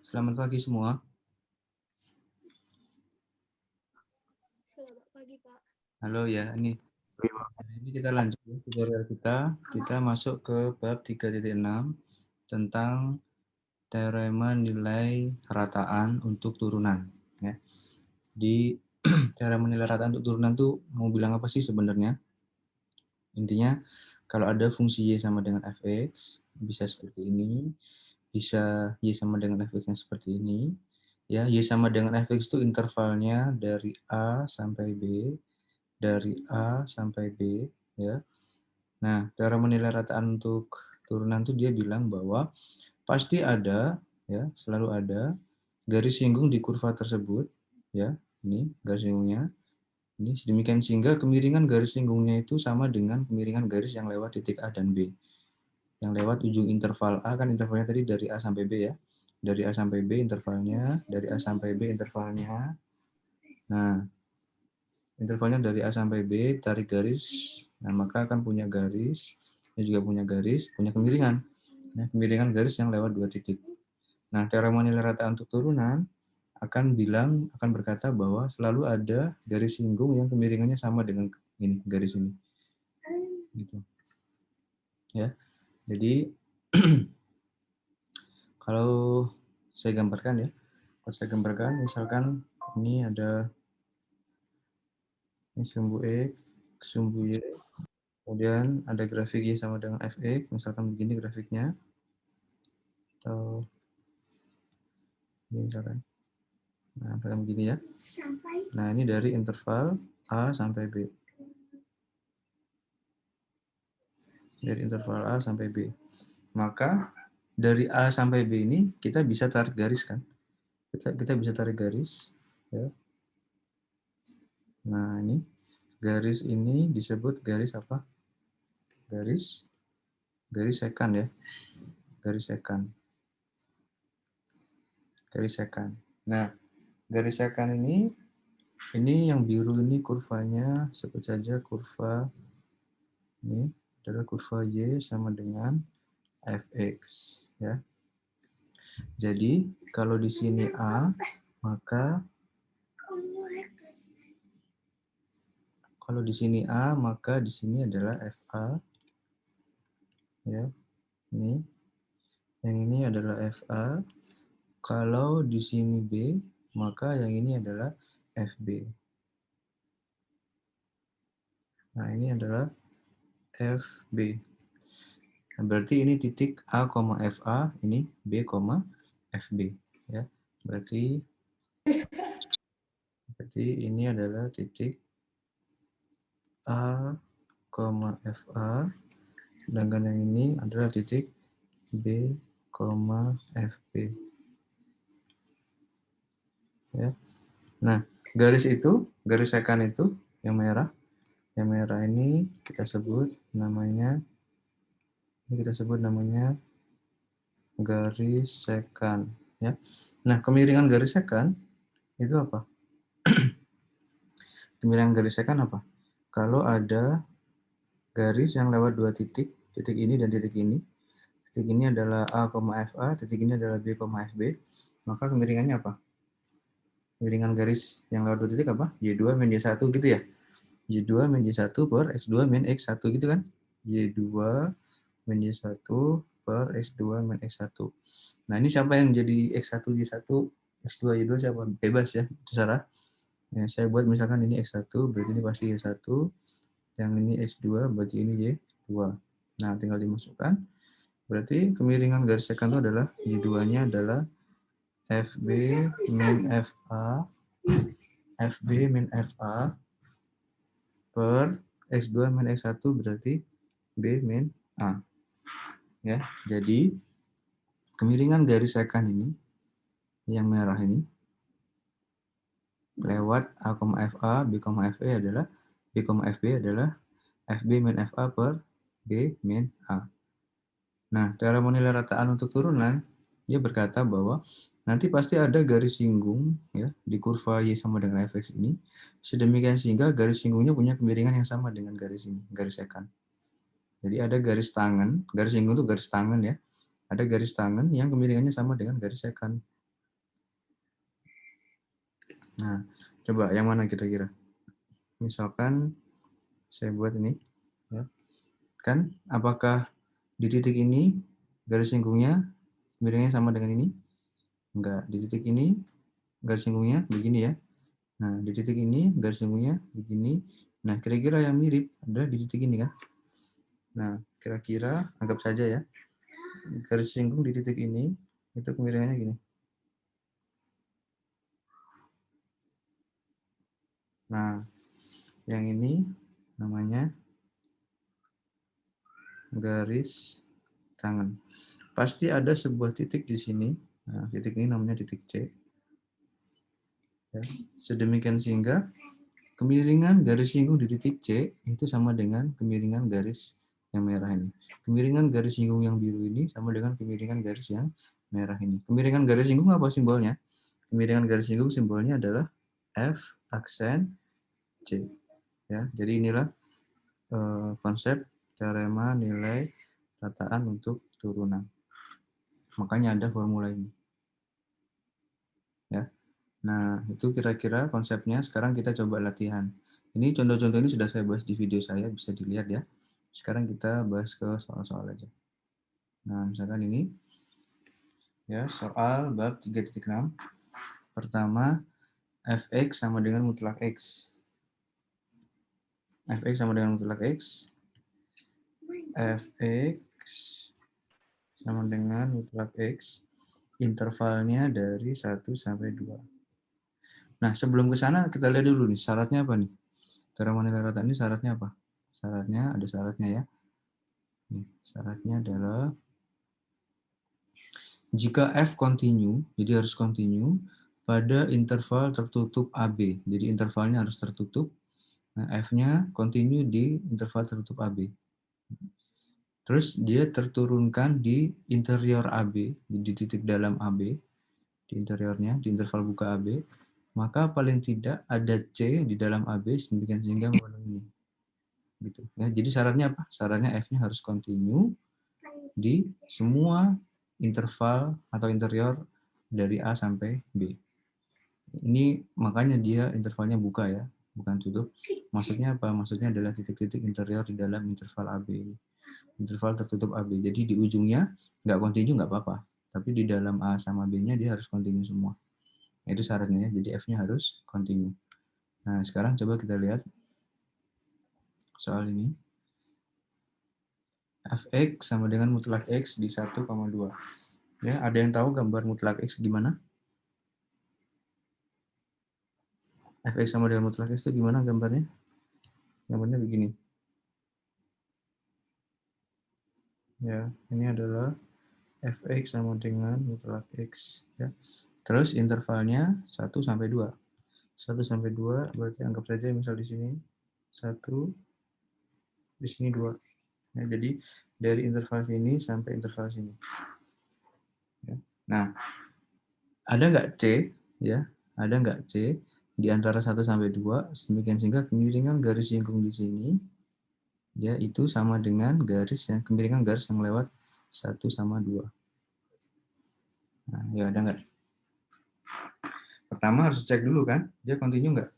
Selamat pagi semua. Selamat pagi, Pak. Halo ya, ini kita lanjut ya, tutorial kita. Kita masuk ke bab 3.6 tentang teorema nilai rataan untuk turunan. Ya. Di teorema nilai rataan untuk turunan tuh mau bilang apa sih sebenarnya? Intinya, kalau ada fungsi y sama dengan fx, bisa seperti ini, bisa y sama dengan fx yang seperti ini. Ya, y sama dengan fx itu intervalnya dari a sampai b, dari A sampai B, ya. Nah, cara menilai rataan untuk turunan itu dia bilang bahwa pasti ada, ya, selalu ada garis singgung di kurva tersebut, ya. Ini garis singgungnya. Ini sedemikian sehingga kemiringan garis singgungnya itu sama dengan kemiringan garis yang lewat titik A dan B. Yang lewat ujung interval A, kan intervalnya tadi dari A sampai B ya. Dari A sampai B intervalnya, dari A sampai B intervalnya. Nah, intervalnya dari A sampai B, tarik garis, nah maka akan punya garis, ini juga punya garis, punya kemiringan. Nah, kemiringan garis yang lewat dua titik. Nah, teorema nilai rataan untuk turunan akan berkata bahwa selalu ada garis singgung yang kemiringannya sama dengan ini, garis ini. Gitu. Ya. Jadi kalau saya gambarkan ya, misalkan ini ada ini sumbu X, sumbu Y, kemudian ada grafik Y sama dengan fx, misalkan begini grafiknya, atau ini misalkan, nah misalkan begini ya. Nah ini dari interval A sampai B, dari interval A sampai B. Maka dari A sampai B ini kita bisa tarik garis kan? Kita bisa tarik garis, ya. Nah ini garis ini disebut garis apa? Garis sekan ya, garis sekan. Garis sekan. Nah, garis sekan ini yang biru ini kurvanya, sebut saja kurva ini adalah kurva Y sama dengan fx ya. Jadi kalau di sini A, maka di sini adalah FA ya. Ini yang ini adalah FA. Kalau di sini B, maka yang ini adalah FB. Nah, ini adalah FB. Nah, berarti ini titik A, FA, ini B, FB. Ya. Berarti ini adalah titik A, FA, sedangkan yang ini adalah titik B, FB. Ya. Nah, garis sekan itu yang merah ini kita sebut namanya garis sekan ya. Nah, kemiringan garis sekan itu apa? Kemiringan garis sekan apa? Kalau ada garis yang lewat dua titik ini dan titik ini. Titik ini adalah A, FA, titik ini adalah B, FB. Maka kemiringannya apa? Kemiringan garis yang lewat dua titik apa? Y2 min Y1 gitu ya. Y2 min Y1 per X2 min X1 gitu kan. Y2 min Y1 per X2 min X1. Nah, ini siapa yang jadi X1, Y1, X2, Y2 siapa? Bebas ya, terserah. Ya, saya buat misalkan ini X1, berarti ini pasti Y1. Yang ini X2, berarti ini Y2. Nah, tinggal dimasukkan. Berarti kemiringan garis sekan itu adalah Y2-nya adalah FB min FA, per X2 min X1 berarti B min A. Ya, jadi kemiringan garis sekan ini yang merah ini lewat A, FA, B, FB adalah FB min FA per B min A. Nah, cara menilai rataan untuk turunan, dia berkata bahwa nanti pasti ada garis singgung ya di kurva Y sama dengan fx ini, sedemikian sehingga garis singgungnya punya kemiringan yang sama dengan garis ini, garis sekan. Jadi ada garis tangan, garis singgung itu garis tangan ya, ada garis tangan yang kemiringannya sama dengan garis sekan. Nah, coba yang mana kira-kira? Misalkan saya buat ini, ya. Kan apakah di titik ini garis singgungnya kemiringannya sama dengan ini? Enggak. Di titik ini garis singgungnya begini ya. Nah, di titik ini garis singgungnya begini. Nah, kira-kira yang mirip adalah di titik ini kan? Nah, kira-kira anggap saja ya, garis singgung di titik ini itu kemiringannya gini. Nah, yang ini namanya garis tangan. Pasti ada sebuah titik di sini. Nah, titik ini namanya titik C. Ya. Sedemikian sehingga kemiringan garis singgung di titik C itu sama dengan kemiringan garis yang merah ini. Kemiringan garis singgung yang biru ini sama dengan kemiringan garis yang merah ini. Kemiringan garis singgung apa simbolnya? Kemiringan garis singgung simbolnya adalah F aksen C. Ya, jadi inilah konsep teorema nilai rataan untuk turunan. Makanya ada formula ini. Ya. Nah, itu kira-kira konsepnya. Sekarang kita coba latihan. Ini contoh-contoh ini sudah saya bahas di video saya, bisa dilihat ya. Sekarang kita bahas ke soal-soal aja. Nah, misalkan ini ya, soal bab 3.6. Pertama, fx sama dengan mutlak x. Fx sama dengan mutlak x. Fx sama dengan mutlak x. Intervalnya dari 1 sampai 2. Nah, sebelum ke sana kita lihat dulu nih, syaratnya apa nih? Teorema nilai rataan ini syaratnya apa? Syaratnya, ada syaratnya ya. Nih, syaratnya adalah jika f continue, jadi harus continue pada interval tertutup AB. Jadi intervalnya harus tertutup. Nah, f-nya continue di interval tertutup AB. Terus dia terturunkan di interior AB, di titik dalam AB, di interiornya, di interval buka AB, maka paling tidak ada C di dalam AB sedemikian sehingga memenuhi ini. Gitu. Ya, jadi syaratnya apa? Syaratnya F-nya harus continue di semua interval atau interior dari A sampai B. Ini makanya dia intervalnya buka ya, bukan tutup. Maksudnya apa? Maksudnya adalah titik-titik interior di dalam interval AB. Interval tertutup AB. Jadi di ujungnya nggak continue nggak apa-apa. Tapi di dalam A sama B-nya dia harus continue semua. Nah, itu syaratnya ya. Jadi F-nya harus continue. Nah, sekarang coba kita lihat soal ini. Fx sama dengan mutlak X di 1,2. Ya, ada yang tahu gambar mutlak X gimana? Fx sama dengan mutlak X itu gimana gambarnya? Gambarnya begini. Ya, ini adalah Fx sama dengan mutlak X. Ya. Terus intervalnya 1 sampai 2. 1 sampai 2 berarti anggap saja misal di sini 1, di sini 2. Ya, jadi dari interval sini sampai interval sini. Ya. Nah, ada nggak C? Ya, ada nggak C di antara 1 sampai 2? Sedemikian sehingga kemiringan garis singgung di sini ya itu sama dengan garis yang kemiringan garis yang lewat 1 sama 2. Nah, ya ada nggak? Pertama harus cek dulu kan, dia continue nggak?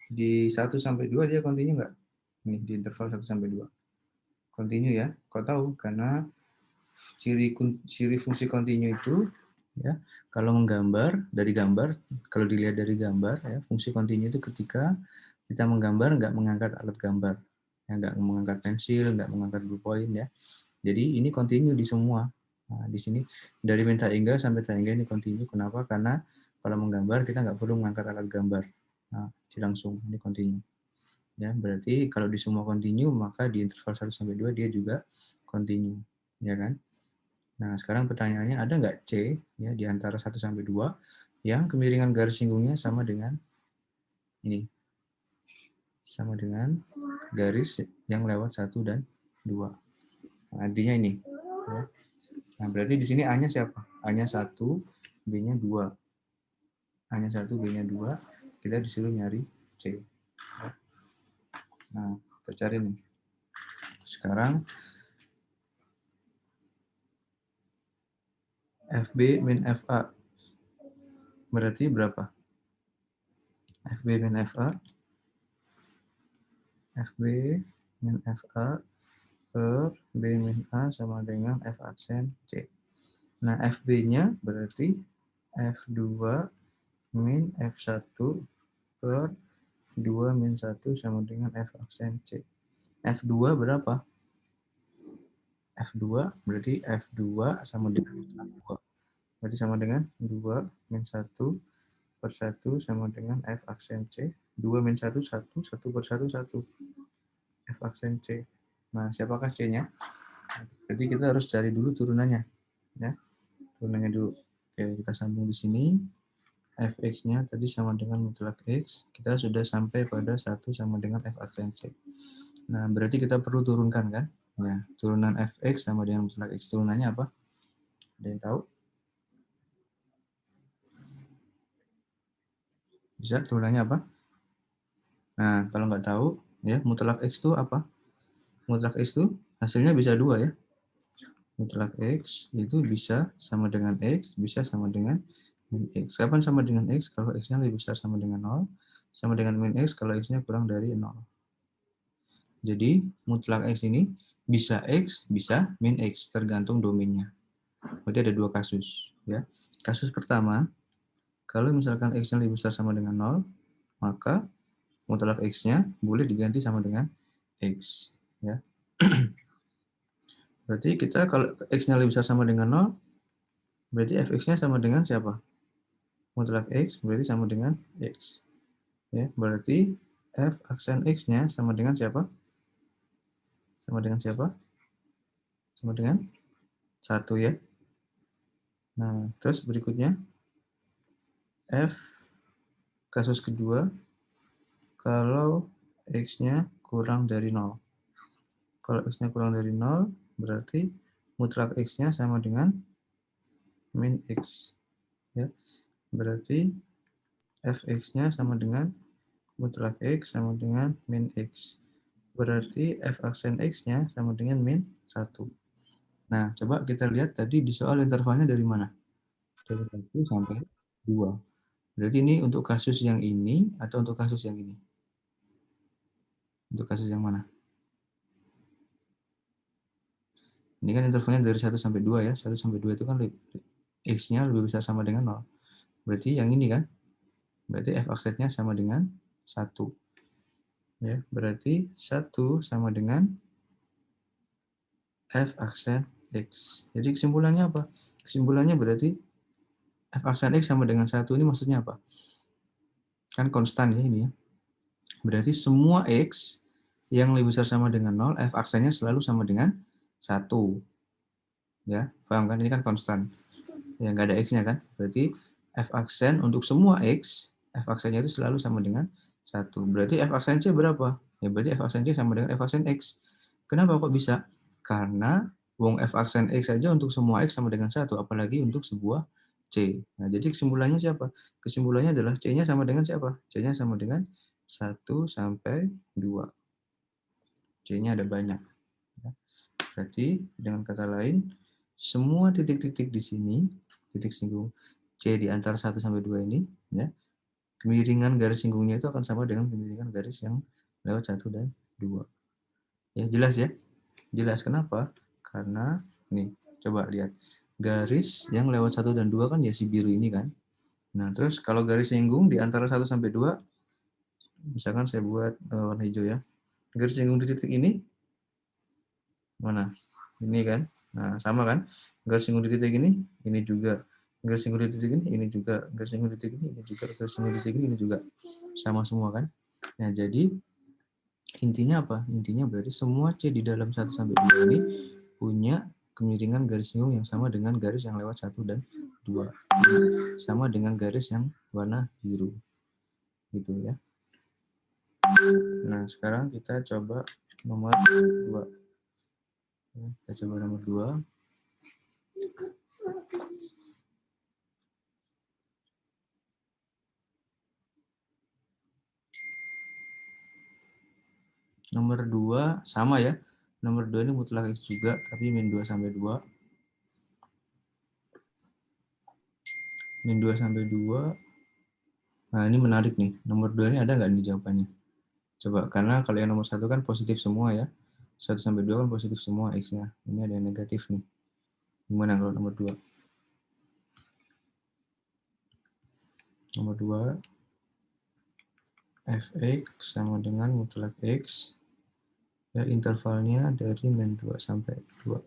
Di 1 sampai 2 dia continue nggak? Ini di interval 1 sampai 2. Continue ya. Kok tahu? Karena ciri fungsi continue itu ya, kalau menggambar dari gambar, kalau dilihat dari gambar ya, fungsi continue itu ketika kita menggambar nggak mengangkat alat gambar. Ya, nggak mengangkat pensil, nggak mengangkat ballpoint ya. Jadi ini continue di semua. Nah, di sini dari minta hingga sampai hingga ini continue. Kenapa? Karena kalau menggambar kita nggak perlu mengangkat alat gambar. Nah, langsung ini continue. Ya, berarti kalau di semua continue maka di interval 1 sampai 2 dia juga continue, ya kan? Nah, sekarang pertanyaannya ada nggak C ya di antara 1 sampai 2 yang kemiringan garis singgungnya sama dengan ini. Sama dengan garis yang lewat 1 dan 2. Nah, artinya ini. Ya. Nah, berarti di sini A-nya siapa? A-nya 1, B-nya 2. A-nya 1, B-nya 2, kita disuruh nyari C. Nah, kita cari nih. Sekarang FB min FA berarti berapa? FB min FA, FB min FA per B min A sama dengan F aksen C. Nah, FB-nya berarti F2 min F1 per 2 min 1 sama dengan F aksen C. F2 berapa? F2 berarti F2 sama dengan 2. Berarti sama dengan 2 min 1 per 1 sama dengan F aksen C. 2 min 1, 1, 1 per 1, 1. F aksen C. Nah, siapakah C-nya? Berarti kita harus cari dulu turunannya. Ya, turunannya dulu. Oke, kita sambung di sini. Fx-nya tadi sama dengan mutlak X. Kita sudah sampai pada 1 sama dengan F aksen C. Nah, berarti kita perlu turunkan kan? Nah, turunan Fx sama dengan mutlak X. Turunannya apa? Ada yang tahu? Bisa, turunannya apa? Nah, kalau nggak tahu, ya mutlak X itu apa? Mutlak X itu hasilnya bisa 2 ya. Mutlak X itu bisa sama dengan X, bisa sama dengan min X. Kapan sama dengan X? Kalau X-nya lebih besar sama dengan 0, sama dengan min X kalau X-nya kurang dari 0. Jadi, mutlak X ini bisa X, bisa min X, tergantung domainnya. Berarti ada 2 kasus. Ya. Kasus pertama, kalau misalkan X-nya lebih besar sama dengan 0, maka mutlak X-nya boleh diganti sama dengan X. Ya. Berarti kita kalau X-nya lebih besar sama dengan 0, berarti Fx-nya sama dengan siapa? Mutlak X berarti sama dengan X. Ya, berarti F aksen X-nya sama dengan siapa? Sama dengan siapa? Sama dengan 1 ya. Nah, terus berikutnya F kasus kedua kalau X-nya kurang dari 0. Kalau X-nya kurang dari 0, berarti mutlak X-nya sama dengan min X. Ya, berarti Fx-nya sama dengan mutlak X sama dengan min X. Berarti F aksen X-nya sama dengan min 1. Nah, coba kita lihat tadi di soal intervalnya dari mana? Dari 1 sampai 2. Berarti ini untuk kasus yang ini atau untuk kasus yang ini? Untuk kasus yang mana? Ini kan intervalnya dari 1 sampai 2 ya. 1 sampai 2 itu kan X-nya lebih besar sama dengan 0. Berarti yang ini kan? Berarti F aksennya sama dengan 1. Ya, berarti 1 sama dengan F aksen X. Jadi kesimpulannya apa? Kesimpulannya berarti F aksen X sama dengan 1 ini maksudnya apa? Kan konstan ya ini ya. Berarti semua X yang lebih besar sama dengan 0, F aksennya selalu sama dengan 1. Ya, paham kan? Ini kan konstan. Ya, nggak ada X-nya kan? Berarti F aksen untuk semua X, F aksennya itu selalu sama dengan 1. Berarti F aksen C berapa? Ya, berarti F aksen C sama dengan F aksen X. Kenapa kok bisa? Karena wong F aksen X saja untuk semua X sama dengan 1, apalagi untuk sebuah C. Nah, jadi kesimpulannya siapa? Kesimpulannya adalah C-nya sama dengan siapa? C-nya sama dengan 1 sampai 2. C-nya ada banyak. Berarti dengan kata lain, semua titik-titik di sini, titik singgung C di antara 1 sampai 2 ini, ya, kemiringan garis singgungnya itu akan sama dengan kemiringan garis yang lewat 1 dan 2. Ya, jelas ya? Jelas kenapa? Karena nih, coba lihat. Garis yang lewat 1 dan 2 kan ya si biru ini kan. Nah, terus kalau garis singgung di antara 1 sampai 2, misalkan saya buat warna hijau ya. Garis singgung di titik ini mana? Ini kan. Nah, sama kan? Garis singgung di titik ini juga. Garis singgung di titik ini juga. Garis singgung di titik ini juga. Garis singgung di titik ini juga. Sama semua kan? Nah, jadi intinya apa? Intinya berarti semua C di dalam 1 sampai 2 ini punya kemiringan garis singgung yang sama dengan garis yang lewat 1 dan 2. Sama dengan garis yang warna biru. Gitu ya. Nah, sekarang kita coba nomor 2. Kita coba nomor 2. Nomor 2 sama ya. Nomor 2 ini mutlak X juga, tapi min 2 sampai 2. Min 2 sampai 2. Nah, ini menarik nih. Nomor 2 ini ada nggak di jawabannya? Coba, karena kalau yang nomor 1 kan positif semua ya. 1 sampai 2 kan positif semua X-nya. Ini ada yang negatif nih. Gimana kalau nomor 2? Nomor 2, fx sama dengan mutlak X. Ya, intervalnya dari min 2 sampai 2.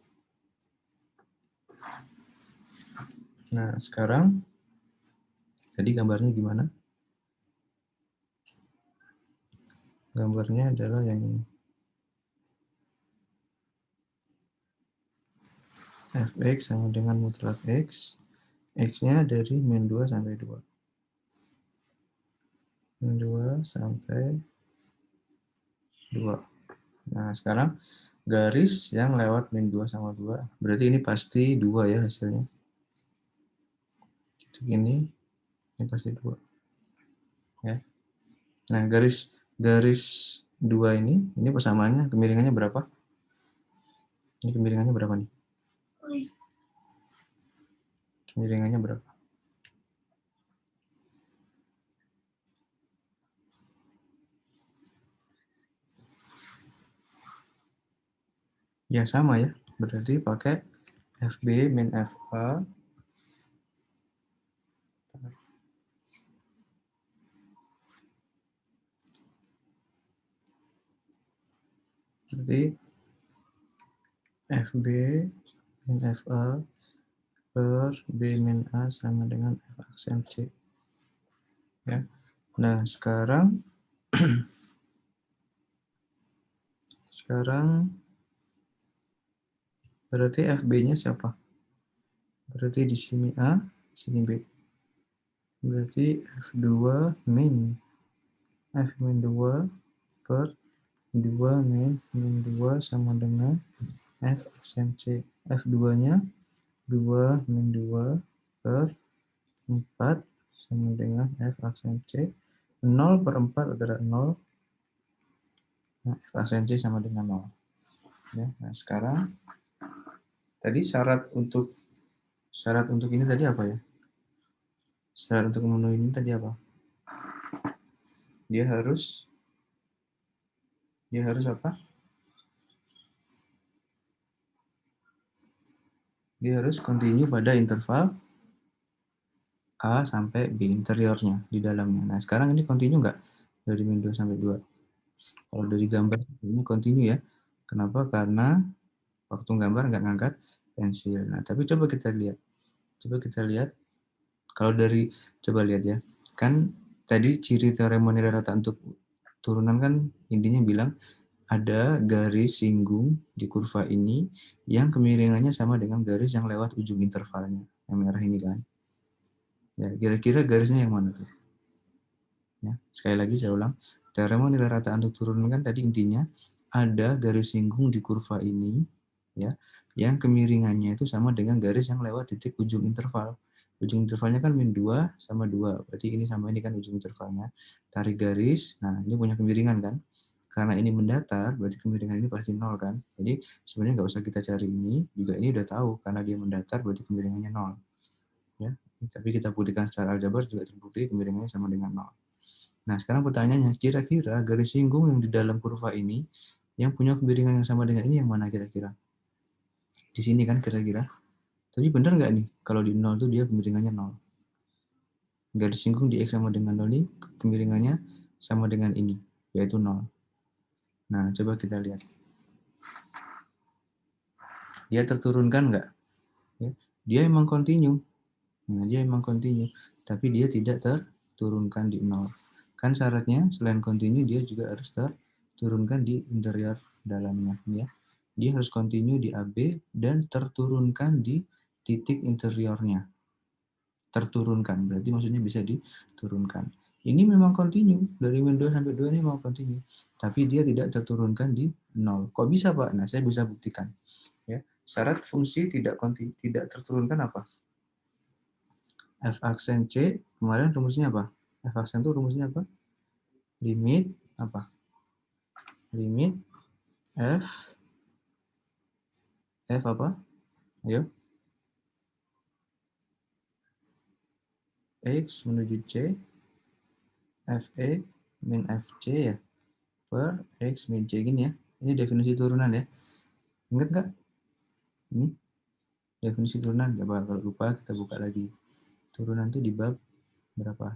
Nah, sekarang tadi gambarnya gimana? Gambarnya adalah yang ini. Fx sama dengan mutlak X. X-nya dari min 2 sampai 2. Min 2 sampai 2. Nah, sekarang garis yang lewat min 2 sama 2. Berarti ini pasti 2 ya hasilnya. Ini pasti 2. Ya. Nah, garis 2 ini persamaannya, kemiringannya berapa? Ini kemiringannya berapa nih? Kemiringannya berapa? Ya sama ya. Berarti pakai FB min FA. Berarti FB min FA per B min A sama dengan F aksen C. Ya. Nah, sekarang berarti FB-nya siapa? Berarti di sini A, sini B. Berarti F2 min F min 2 per 2 min 2 sama dengan F aksen C. F2-nya 2 min 2 per 4 sama dengan F aksen C. 0 per 4 adalah 0. Nah, F aksen C sama dengan 0. Ya, nah sekarang tadi syarat untuk ini tadi apa ya? Syarat untuk memenuhi ini tadi apa? Dia harus apa? Dia harus continue pada interval A sampai B interiornya di dalamnya. Nah, sekarang ini continue nggak dari min 2 sampai 2? Kalau dari gambar ini continue ya. Kenapa? Karena waktu gambar nggak ngangkat pensil. Nah, tapi coba kita lihat. Kalau dari, coba lihat ya. Kan tadi ciri teorema nilai rata untuk turunan kan intinya bilang ada garis singgung di kurva ini yang kemiringannya sama dengan garis yang lewat ujung intervalnya. Yang merah ini kan. Ya, kira-kira garisnya yang mana tuh? Ya, sekali lagi saya ulang. Teorema nilai rata untuk turunan kan tadi intinya ada garis singgung di kurva ini ya, yang kemiringannya itu sama dengan garis yang lewat titik ujung interval. Ujung intervalnya kan min 2 sama 2. Berarti ini sama ini kan ujung intervalnya. Tarik garis. Nah, ini punya kemiringan kan? Karena ini mendatar, berarti kemiringan ini pasti 0 kan? Jadi sebenarnya nggak usah kita cari ini, juga ini udah tahu karena dia mendatar berarti kemiringannya 0. Ya. Tapi kita buktikan secara aljabar juga terbukti kemiringannya sama dengan 0. Nah, sekarang pertanyaannya, kira-kira garis singgung yang di dalam kurva ini yang punya kemiringan yang sama dengan ini yang mana kira-kira? Di sini kan kira-kira. Tapi benar nggak nih, kalau di 0 itu dia kemiringannya 0. Garis singgung di X sama dengan 0 ini kemiringannya sama dengan ini, yaitu 0. Nah, coba kita lihat. Dia terturunkan nggak? Ya, dia emang continue. Nah, dia emang continue, tapi dia tidak terturunkan di 0. Kan syaratnya selain continue dia juga harus terturunkan di interior dalamnya ya. Dia harus continue di AB dan terturunkan di titik interiornya. Terturunkan berarti maksudnya bisa diturunkan. Ini memang continue dari min 2 sampai 2 ini memang continue, tapi dia tidak terturunkan di 0. Kok bisa, Pak? Nah, saya bisa buktikan. Ya. Syarat fungsi tidak terturunkan apa? F aksen C, kemarin rumusnya apa? F aksen itu rumusnya apa? Limit apa? limit f apa? Ayo. X menuju C, Fx min Fc ya, per X min C gini ya. Ini definisi turunan ya. Ingat nggak? Ini definisi turunan. Coba kalau lupa kita buka lagi. Turunan itu di bab berapa?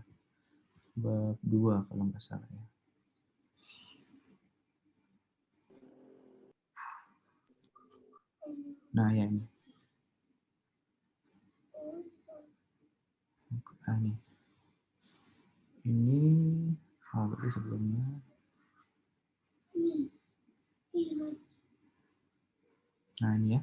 Bab 2 kalau nggak salah ya. Nah, ya ini. Nah, ini berarti sebelumnya. Nah, ini ya.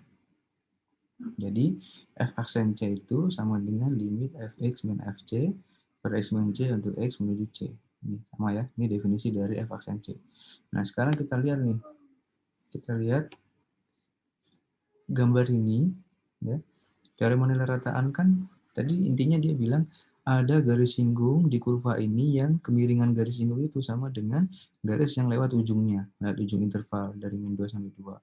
Jadi, f aksen C itu sama dengan limit fx min fc per x min c untuk x menuju C. Ini sama ya, ini definisi dari f aksen C. Nah, sekarang kita lihat nih. Kita lihat gambar ini. Ya. Teorema nilai rataan kan, tadi intinya dia bilang, ada garis singgung di kurva ini yang kemiringan garis singgung itu sama dengan garis yang lewat ujungnya, lewat ujung interval dari min 2 sampai 2.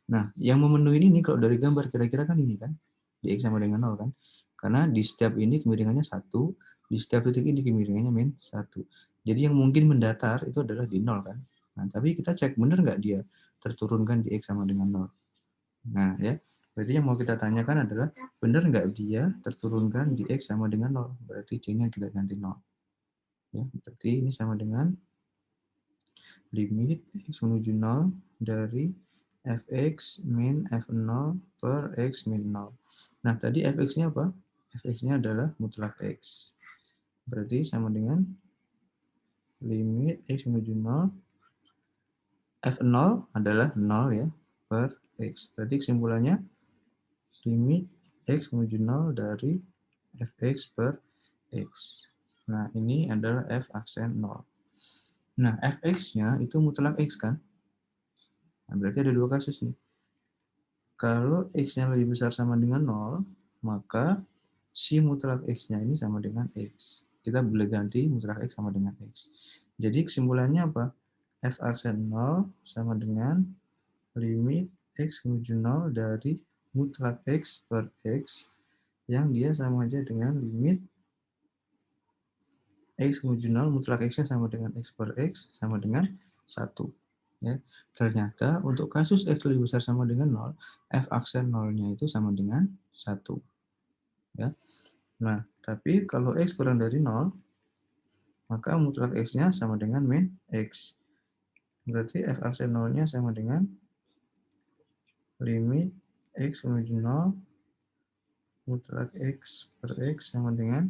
Nah, yang memenuhi ini kalau dari gambar kira-kira kan ini kan, di X sama dengan 0 kan. Karena di setiap ini kemiringannya 1, di setiap titik ini kemiringannya min 1. Jadi yang mungkin mendatar itu adalah di 0 kan. Nah, tapi kita cek benar nggak dia terturunkan di X sama dengan 0. Nah, ya. Berarti yang mau kita tanyakan adalah, benar nggak dia terturunkan di X sama dengan 0. Berarti C-nya kita ganti 0. Ya, berarti ini sama dengan limit X menuju 0 dari fx min f0 per x min 0. Nah, tadi fx-nya apa? Fx-nya adalah mutlak x. Berarti sama dengan limit x menuju 0, f0 adalah 0 ya, per x. Berarti kesimpulannya, limit x menuju 0 dari fx per x. Nah, ini adalah f aksen 0. Nah, fx-nya itu mutlak x kan? Nah, berarti ada dua kasus nih. Kalau X-nya lebih besar sama dengan 0, maka si mutlak X-nya ini sama dengan X. Kita boleh ganti mutlak X sama dengan X. Jadi kesimpulannya apa? F aksen 0 sama dengan limit X menuju 0 dari mutlak X per X, yang dia sama aja dengan limit X menuju 0, mutlak X-nya sama dengan X per X, sama dengan 1. Ya. Ternyata untuk kasus X lebih besar sama dengan 0, F aksen 0-nya itu sama dengan 1. Ya. Nah, tapi kalau X kurang dari 0, maka mutlak X-nya sama dengan min X. Berarti F aksen 0-nya sama dengan limit X menuju 0, mutlak X per X sama dengan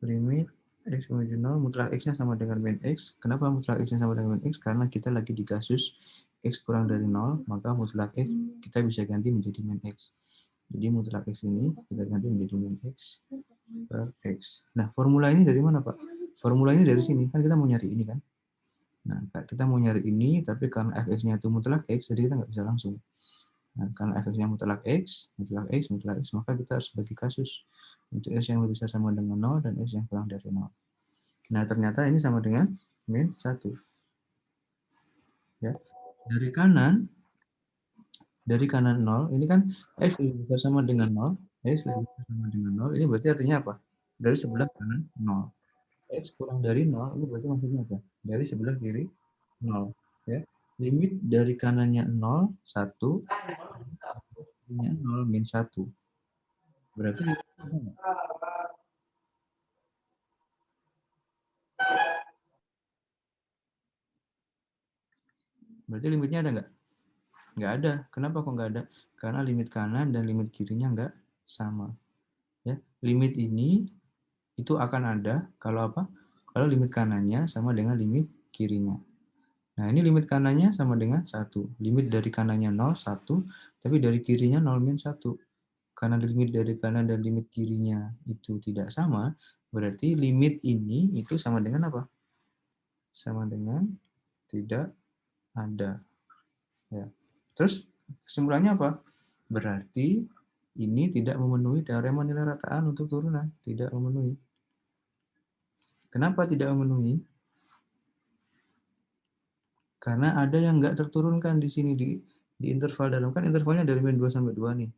limit X menuju 0, mutlak X-nya sama dengan min X. Kenapa mutlak X-nya sama dengan min X? Karena kita lagi di kasus X kurang dari 0, maka mutlak X kita bisa ganti menjadi min X. Jadi mutlak X ini kita ganti menjadi min X per X. Nah, formula ini dari mana, Pak? Formula ini dari sini. Kan kita mau nyari ini kan? Nah, kita mau nyari ini, tapi karena fx-nya itu mutlak X, jadi kita nggak bisa langsung. Nah, karena fx-nya mutlak X, maka kita harus bagi kasus. Untuk X yang lebih besar sama dengan 0 dan X yang kurang dari 0. Nah, ternyata ini sama dengan min 1. Ya. Dari kanan 0, ini kan X lebih besar sama dengan 0, X lebih besar sama dengan 0, ini berarti artinya apa? Dari sebelah kanan 0. X kurang dari 0, ini berarti maksudnya apa? Dari sebelah kiri 0. Ya. Limit dari kanannya 0, 1, kirinya 0, min 1. Berarti limitnya ada nggak? Nggak ada. Kenapa kok nggak ada? Karena limit kanan dan limit kirinya nggak sama. Ya. Limit ini itu akan ada kalau apa? Kalau limit kanannya sama dengan limit kirinya. Nah, ini limit kanannya sama dengan 1. Limit dari kanannya 0, 1, tapi dari kirinya 0, min 1. Karena limit dari kanan dan limit kirinya itu tidak sama, berarti limit ini itu sama dengan apa? Sama dengan tidak ada. Ya. Terus kesimpulannya apa? Berarti ini tidak memenuhi teorema nilai rataan untuk turunan. Tidak memenuhi. Kenapa tidak memenuhi? Karena ada yang nggak terturunkan di sini di interval dalam, kan intervalnya dari min 2 sampai 2 nih.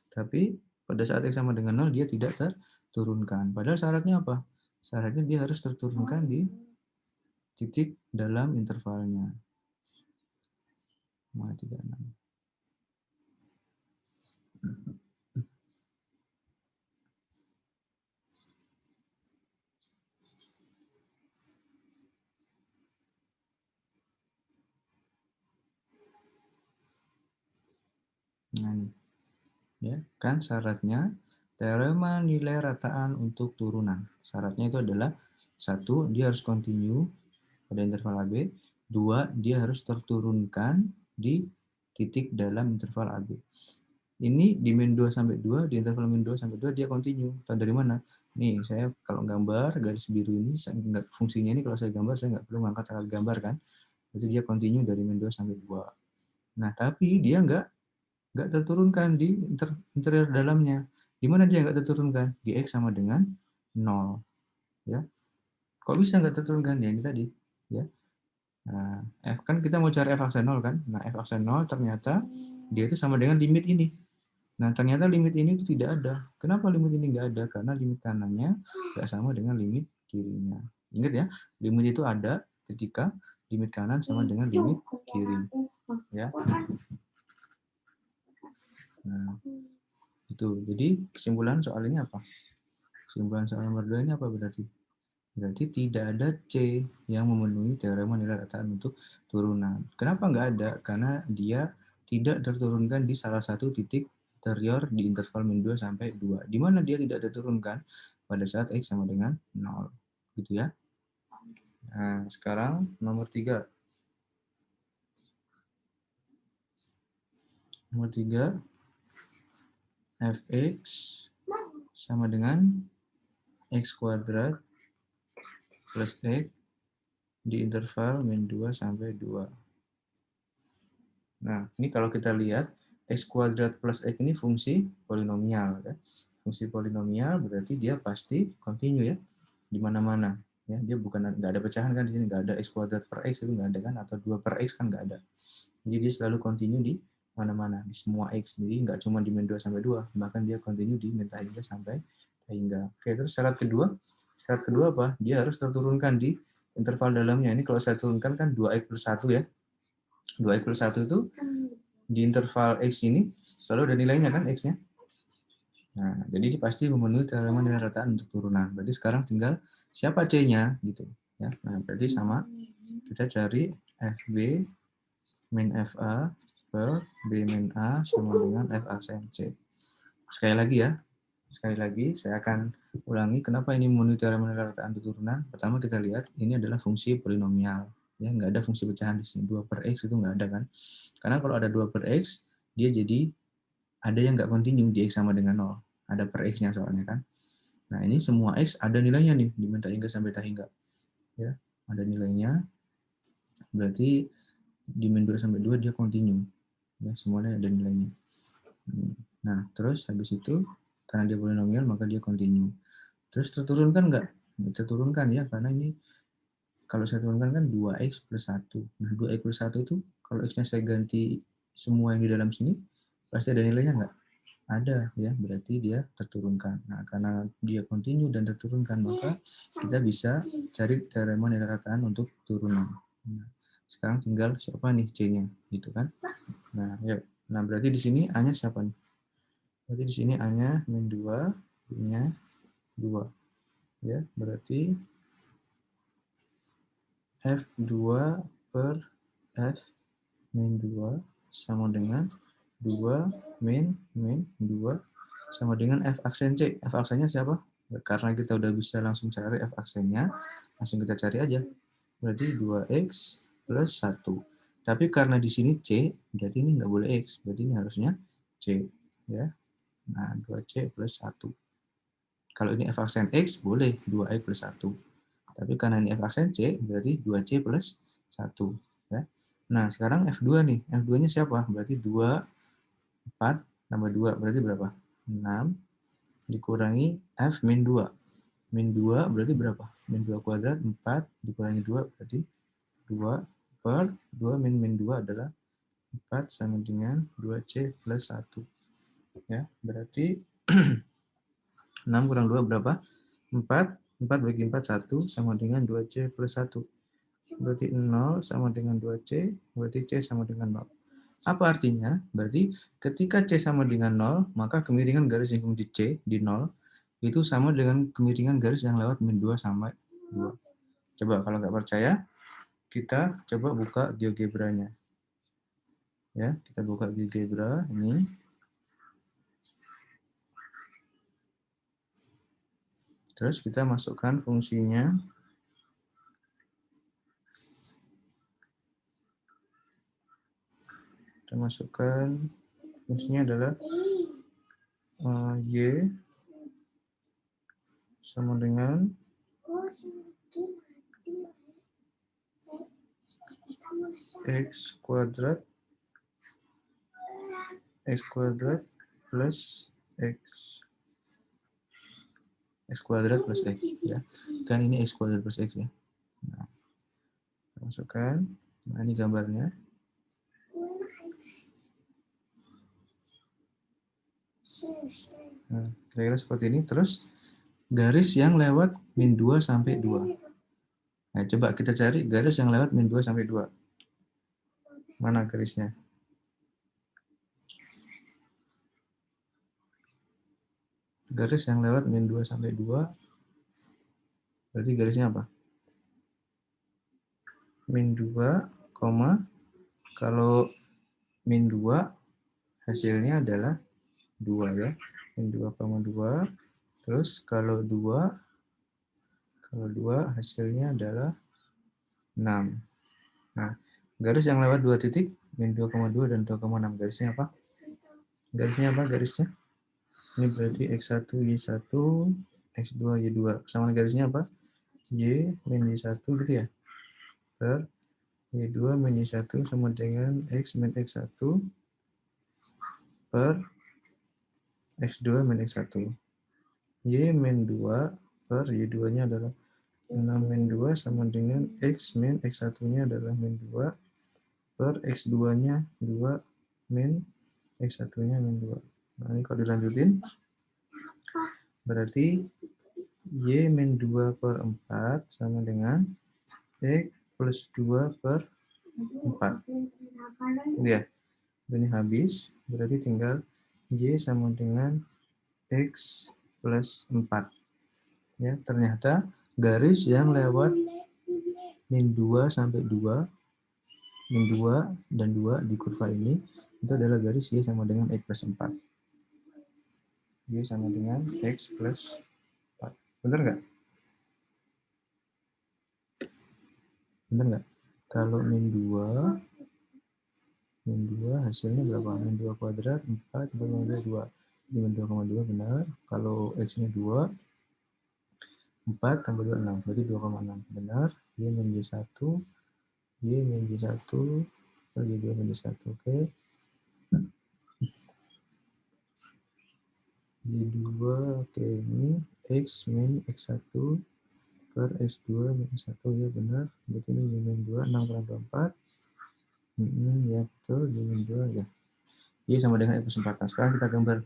Tapi pada saat X sama dengan 0 dia tidak terturunkan. Padahal syaratnya apa? Syaratnya dia harus terturunkan di titik dalam intervalnya. 36. Nah, ini. Ya, kan syaratnya teorema nilai rataan untuk turunan. Syaratnya itu adalah 1, dia harus continue pada interval AB, 2, dia harus terturunkan di titik dalam interval AB. Ini di min 2 sampai 2, di interval min 2 sampai 2 dia continue. Tahu dari mana? Nih, saya kalau gambar garis biru ini, fungsinya ini kalau saya gambar, saya nggak perlu ngangkat alat gambar kan. Jadi dia continue dari min 2 sampai 2. Nah, tapi dia nggak terturunkan di interior dalamnya. Di mana dia nggak terturunkan? Di X sama dengan 0. Ya. Kok bisa nggak terturunkan? Ya, ini tadi. Ya. Nah, F kan kita mau cari F aksen 0 kan? Nah, F aksen 0 ternyata dia itu sama dengan limit ini. Nah, ternyata limit ini itu tidak ada. Kenapa limit ini nggak ada? Karena limit kanannya nggak sama dengan limit kirinya. Ingat ya, limit itu ada ketika limit kanan sama dengan limit kiri. Ya. Nah, itu. Jadi kesimpulan soal ini apa? Kesimpulan soal nomor 2 ini apa berarti? Berarti tidak ada C yang memenuhi teorema nilai rataan untuk turunan. Kenapa nggak ada? Karena dia tidak terturunkan di salah satu titik interior di interval min 2 sampai 2. Di mana dia tidak terturunkan? Pada saat X sama dengan 0. Gitu ya. Nah, sekarang nomor 3. Nomor 3, Fx sama dengan X kuadrat plus X di interval min 2 sampai 2. Nah, ini kalau kita lihat, X kuadrat plus X ini fungsi polinomial. Ya. Fungsi polinomial berarti dia pasti continue ya, di mana-mana. Ya, dia bukan, nggak ada pecahan kan di sini, nggak ada X kuadrat per X itu nggak ada kan, atau 2 per X kan nggak ada. Jadi dia selalu continue di mana-mana, di semua X. Jadi nggak cuma di min 2 sampai 2, bahkan dia continue di min hingga sampai hingga. Oke, terus syarat kedua apa? Dia harus terturunkan di interval dalamnya. Ini kalau saya turunkan kan 2X plus 1 ya. 2X plus 1 itu di interval X ini selalu ada nilainya kan X-nya. Nah, jadi ini pasti memenuhi teorema nilai rataan untuk turunan. Berarti sekarang tinggal siapa C-nya gitu ya. Nah, berarti sama kita cari FB min FA per B min A sama dengan F aksen C. Sekali lagi ya. Sekali lagi saya akan ulangi kenapa ini memenuhi teorema nilai rataan untuk turunan. Pertama kita lihat ini adalah fungsi polinomial. Ya, nggak ada fungsi pecahan di sini. 2 per X itu nggak ada kan. Karena kalau ada 2 per X, dia jadi ada yang nggak continue di X sama dengan 0. Ada per X-nya soalnya kan. Nah, ini semua X ada nilainya nih, di min tak hingga sampai tak hingga. Ya, ada nilainya. Berarti di min 2 sampai 2 dia continue. Ya, semuanya ada nilainya. Nah, terus habis itu, karena dia polinomial, maka dia continue. Terus terturunkan nggak? Terturunkan ya, karena ini kalau saya turunkan kan 2X plus 1. Nah, 2X plus 1 itu, kalau X-nya saya ganti semua yang di dalam sini, pasti ada nilainya nggak? Ada ya, berarti dia terturunkan. Nah, karena dia continue dan terturunkan, maka kita bisa cari teorema nilai rataan untuk turunan. Nah, sekarang tinggal siapa nih C-nya, gitu kan? Nah, yuk. Nah, berarti di sini A-nya siapa nih? Berarti di sini A-nya min 2, B-nya 2. Ya, berarti F2 per F min 2 sama dengan 2 min 2 sama dengan F aksen C. F aksennya siapa? Karena kita udah bisa langsung cari F aksennya, langsung kita cari aja. Berarti 2X plus 1. Tapi karena di sini C, berarti ini nggak boleh X. Berarti ini harusnya C. Ya. Nah, 2C plus 1. Kalau ini F aksen X, boleh 2X plus 1. Tapi karena ini F aksen C, berarti 2C plus 1. Ya. Nah, sekarang F2 nih. F2-nya siapa? Berarti 2, 4, tambah 2. Berarti berapa? 6 dikurangi F min 2. Min 2 berarti berapa? Min 2 kuadrat, 4 dikurangi 2 berarti 2 per 2 min 2 adalah 4 sama dengan 2C plus 1. Ya, berarti 6 kurang 2 berapa? 4. 4 bagi 4, 1 sama dengan 2C plus 1. Berarti 0 sama dengan 2C, berarti C sama dengan 0. Apa artinya? Berarti ketika C sama dengan 0, maka kemiringan garis singgung di C, di 0, itu sama dengan kemiringan garis yang lewat min 2 sampai 2. Coba kalau nggak percaya, kita coba buka GeoGebra-nya. Ya, kita buka GeoGebra ini. Terus kita masukkan fungsinya. Kita masukkan fungsinya adalah Y sama dengan X kuadrat plus X. X kuadrat plus X. Ya. Kan ini X kuadrat plus X ya. Nah, masukkan. Nah, ini gambarnya. Nah, kira-kira seperti ini. Terus garis yang lewat min 2 sampai 2. Nah, coba kita cari garis yang lewat min 2 sampai 2. Mana garisnya? Garis yang lewat min 2 sampai 2. Berarti garisnya apa? Min 2, kalau min 2 hasilnya adalah 2 ya. Min 2,2. Terus kalau 2 hasilnya adalah 6. Nah, garis yang lewat 2 titik, min 2,2 dan 2,6. Garisnya apa? Garisnya? Ini berarti X1, Y1, X2, Y2. Kesamaan garisnya apa? Y min Y1 gitu ya. Per Y2 min Y1 sama dengan X min X1 per X2 min X1. Y min 2 per Y2-nya adalah 6 min 2 sama dengan X min X1-nya adalah min 2 per X2-nya 2 min X1-nya min 2. Nah, ini kalau dilanjutin, berarti Y min 2 per 4 sama dengan X plus 2 per 4. Ya, ini habis, berarti tinggal Y sama dengan X plus 4. Ya, ternyata garis yang lewat min 2 sampai 2, min 2 dan 2 di kurva ini, itu adalah garis Y sama dengan X plus 4. Y sama dengan X plus 4. Benar nggak? Benar nggak? Kalau min 2 hasilnya berapa? Min 2 kuadrat, 4, 2. Min 2,2 benar. Kalau X-nya 2, 4 tambah 2, 6. Berarti 2,6. Benar. Y min Y1, Y min Y1, per Y2 min Y1. Oke. Y2, oke. Ini X min X1 per X2 min X1. Ya benar. Berarti ini Y min 2, 6 kurang 2, 4. Ya betul, Y min 2 ya. Y sama dengan X plus 4. Nah, sekarang kita gambar.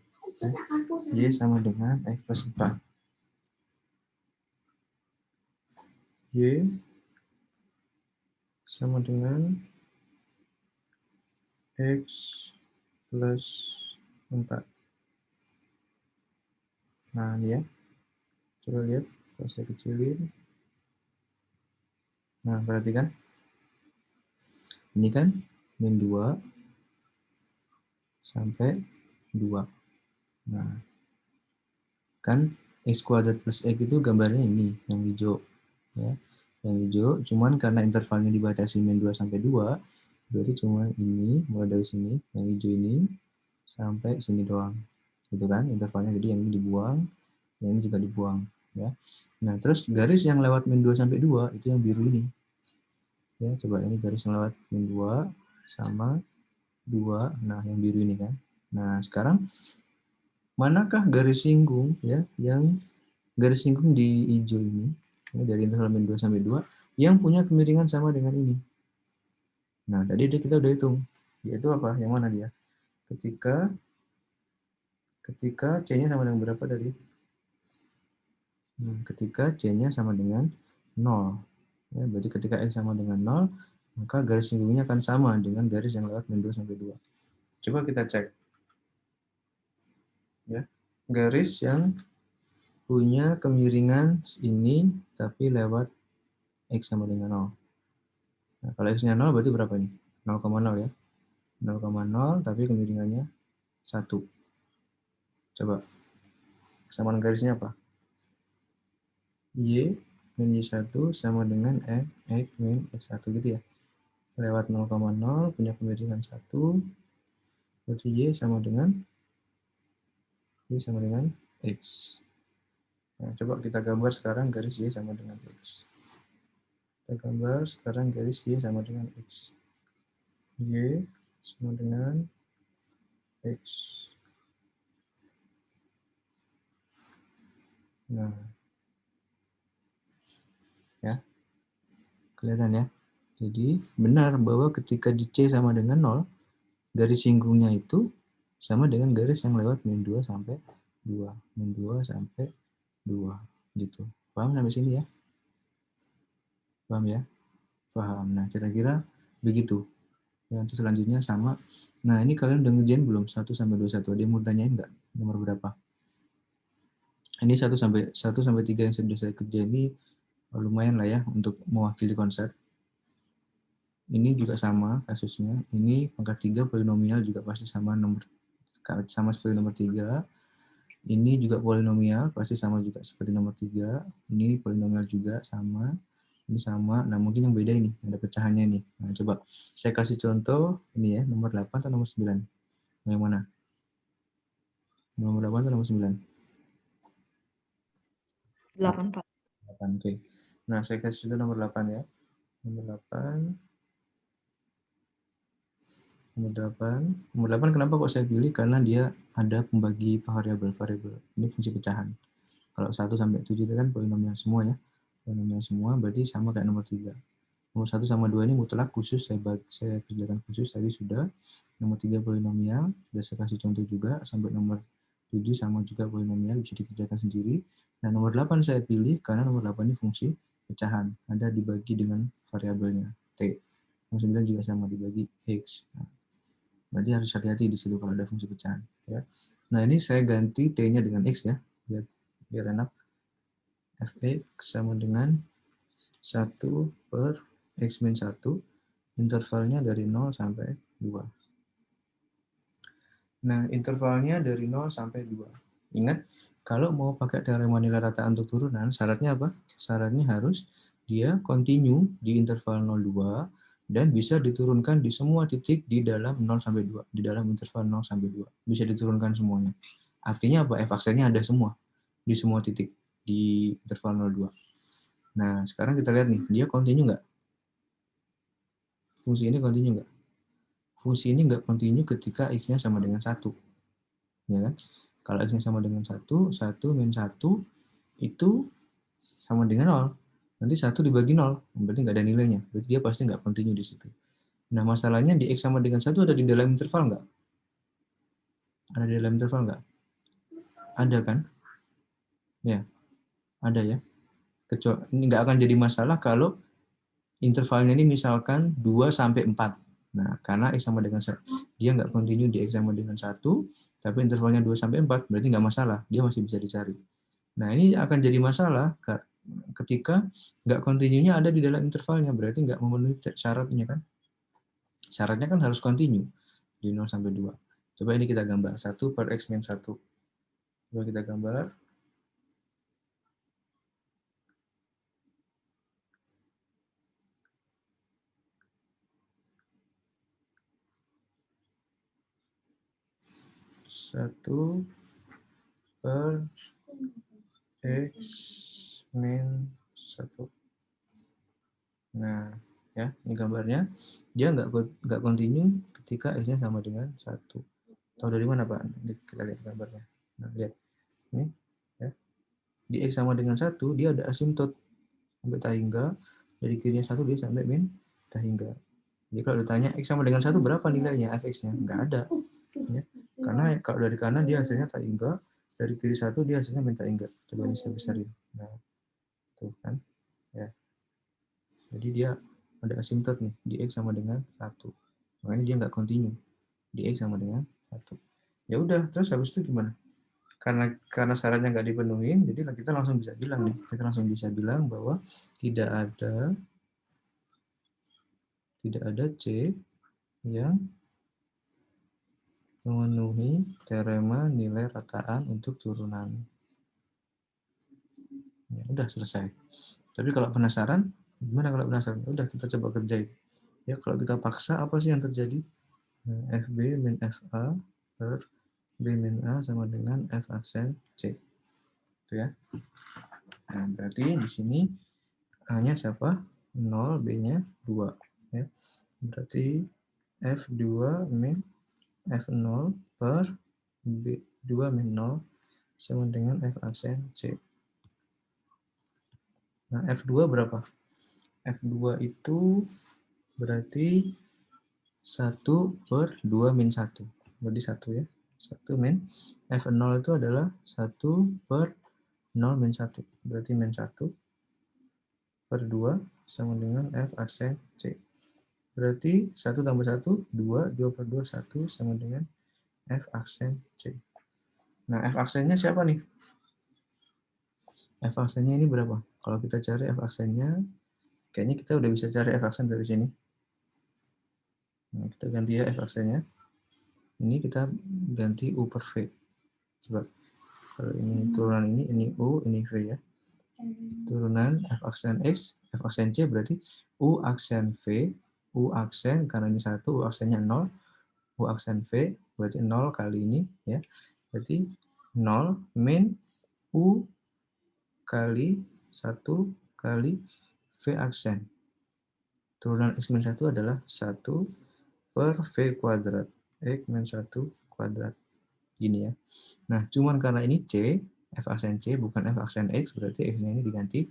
Y sama dengan X plus 4. Y sama dengan X plus 4. Nah, ini ya. Coba lihat, kalau saya kecilin. Nah, perhatikan. Ini kan min 2 sampai 2. Nah, kan X kuadrat plus X itu gambarnya ini, yang hijau. Ya, yang hijau, cuman karena intervalnya dibatasi min 2 sampai 2, berarti cuma ini, mulai dari sini, yang hijau ini, sampai sini doang. Gitu kan, intervalnya, jadi yang ini dibuang, yang ini juga dibuang. Ya. Nah, terus garis yang lewat min 2 sampai 2, itu yang biru ini. Ya, coba ini garis yang lewat min 2 sama 2, nah yang biru ini kan. Nah, sekarang manakah garis singgung ya, yang garis singgung di hijau ini dari interval min 2 sampai 2 yang punya kemiringan sama dengan ini? Nah, tadi kita udah hitung. Yaitu apa? Yang mana dia? Ketika C-nya sama dengan berapa tadi? Ketika C-nya sama dengan 0. Ya, berarti ketika X sama dengan 0, maka garis singgungnya akan sama dengan garis yang lewat min 2 sampai 2. Coba kita cek. Ya. Garis yang punya kemiringan ini, tapi lewat X sama dengan 0. Nah, kalau X-nya 0, berarti berapa nih? 0,0 ya. 0,0, tapi kemiringannya 1. Coba. Kesamaan garisnya apa? Y min Y1 sama dengan X min X1 gitu ya. Lewat 0,0 punya kemiringan 1, berarti Y sama dengan X. Nah, coba kita gambar sekarang garis Y sama dengan X. Kita gambar sekarang garis Y sama dengan X. Y sama dengan X. Nah, ya, kelihatan ya. Jadi benar bahwa ketika di C sama dengan 0, garis singgungnya itu sama dengan garis yang lewat min 2 sampai 2. Min 2 sampai 2. Gitu. Paham sampai sini ya? Paham ya? Paham. Nah, kira-kira begitu. Yang selanjutnya sama. Nah, ini kalian udah ngerjain belum? 1 sampai 21. Ada yang mau tanyain nggak? Nomor berapa? Ini 1 sampai 3 yang sudah saya kerjain ini lumayan lah ya untuk mewakili konsep. Ini juga sama kasusnya. Ini pangkat 3 polinomial juga pasti sama seperti nomor 3. Ini juga polinomial pasti sama juga seperti nomor 3. Ini polinomial juga sama. Ini sama. Nah, mungkin yang beda ini, ada pecahannya nih. Nah, coba saya kasih contoh ini ya, nomor 8 atau nomor 9. Yang mana? Nomor 8 atau nomor 9? 8, Pak. 8, oke. Nah, saya kasih contoh nomor 8 ya. Nomor 8. Nomor 8 kenapa kok saya pilih? Karena dia ada pembagi variabel. Ini fungsi pecahan. Kalau 1 sampai 7 itu kan polinomial semua ya. Polinomial semua berarti sama kayak nomor 3. Nomor 1 sama 2 ini mutlak khusus, saya kerjakan khusus tadi sudah. Nomor 3 polinomial, sudah saya kasih contoh juga. Sampai nomor 7 sama juga polinomial, bisa dikerjakan sendiri. Nah, nomor 8 saya pilih karena nomor 8 ini fungsi pecahan. Ada dibagi dengan variabelnya, T. Nomor 9 juga sama, dibagi X. Berarti harus hati-hati di situ kalau ada fungsi pecahan. Ya. Nah, ini saya ganti T-nya dengan X ya, biar enak. Fx sama dengan 1 per X min 1, intervalnya dari 0 sampai 2. Nah, intervalnya dari 0 sampai 2. Ingat, kalau mau pakai teorema nilai rataan untuk turunan, syaratnya apa? Syaratnya harus dia continue di interval 0,2 dan bisa diturunkan di semua titik di dalam 0 sampai 2, di dalam interval 0 sampai 2. Bisa diturunkan semuanya. Artinya apa? F-aksennya ada semua di semua titik di interval 0,2. Nah, sekarang kita lihat nih, dia continue nggak? Fungsi ini continue nggak? Fungsi ini nggak continue ketika X-nya sama dengan 1. Ya kan? Kalau X-nya sama dengan 1, 1 min 1 itu sama dengan 0. Nanti 1 dibagi 0, berarti nggak ada nilainya. Berarti dia pasti nggak continue di situ. Nah, masalahnya di X sama dengan 1 ada di dalam interval nggak? Ada di dalam interval nggak? Ada kan? Ya, ada ya. Ini nggak akan jadi masalah kalau intervalnya ini misalkan 2 sampai 4. Nah, karena X sama dengan 1, dia nggak continue di X sama dengan 1, tapi intervalnya 2 sampai 4, berarti nggak masalah. Dia masih bisa dicari. Nah, ini akan jadi masalah ketika nggak continue-nya ada di dalam intervalnya, berarti nggak memenuhi syaratnya kan? Syaratnya kan harus continue di 0 sampai 2. Coba ini kita gambar. 1 per X min 1. Coba kita gambar. Satu per X min 1. Nah, ya, ini gambarnya. Dia nggak continue ketika X-nya sama dengan 1. Tahu dari mana, Pak? Kita lihat gambarnya. Nah, lihat. Ini, ya. Di X sama dengan 1, dia ada asimtot sampai tak hingga. Dari kirinya 1, dia sampai min tak hingga. Jadi kalau ditanya X sama dengan 1 berapa nilainya fx-nya? Nggak ada. Ya. Karena kalau dari kanan dia hasilnya tak hingga, dari kiri 1 dia hasilnya minta hingga. Coba ini saya besarin. Nah, tuh kan. Ya. Jadi dia ada asimtot nih, di X sama dengan 1. Makanya dia nggak kontinu. Di X sama dengan 1. Ya udah, terus habis itu gimana? Karena syaratnya nggak dipenuhi, jadi kita langsung bisa bilang nih, kita langsung bisa bilang bahwa tidak ada C yang memenuhi teorema nilai rataan untuk turunan. Ya udah selesai. Tapi kalau penasaran, gimana kalau penasaran? Udah kita coba kerjain. Ya kalau kita paksa apa sih yang terjadi? Nah, FB min FA per B min A sama dengan F aksen C. Itu ya. Nah, berarti di sini A-nya siapa? 0, B-nya 2. Ya. Berarti F2 min F0 per B2 min 0 sama dengan F aksen C. Nah, F2 berapa? F2 itu berarti 1 per 2 min 1. Berarti 1 ya. 1 min. F0 itu adalah 1 per 0 min 1. Berarti min 1 per 2 sama dengan F aksen C. Berarti 1 tambah 1, 2. 2 per 2, 1 sama dengan F aksen C. Nah, F aksennya siapa nih? F aksennya ini berapa? Kalau kita cari F aksennya, kayaknya kita udah bisa cari F aksen dari sini. Nah, kita ganti ya F aksennya. Ini kita ganti U per V. Coba. Kalau ini turunan ini U, ini V ya. Turunan F aksen X, F aksen C berarti U aksen V, U aksen, karena ini 1, U aksennya 0, U aksen V, berarti 0 kali ini ya. Berarti 0 min U kali 1 kali V aksen. Turunan X min 1 adalah 1 per V kuadrat. X min 1 kuadrat. Gini ya. Nah, cuman karena ini C, F aksen C bukan F aksen X, berarti X-nya ini diganti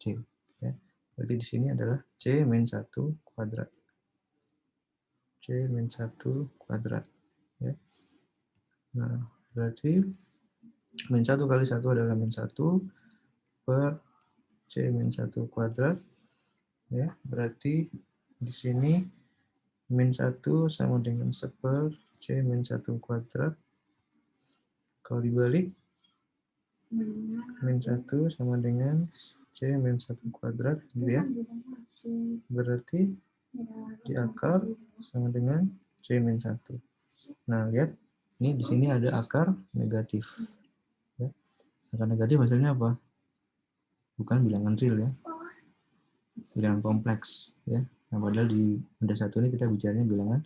C. Ya. Berarti di sini adalah C min 1 kuadrat. C min 1 kuadrat. Ya. Nah, berarti min 1 kali 1 adalah min 1 per C min 1 kuadrat. Ya, berarti di sini min 1 sama dengan 1 C min 1 kuadrat. Kalau dibalik, min 1 sama dengan C min 1 kuadrat, gitu ya. Berarti di akar sama dengan C min 1. Nah, lihat. Ini di sini ada akar negatif. Ya. Akar negatif hasilnya apa? Bukan bilangan real ya. Bilangan kompleks. Ya. Nah, padahal di benda satu ini kita bicaranya bilangan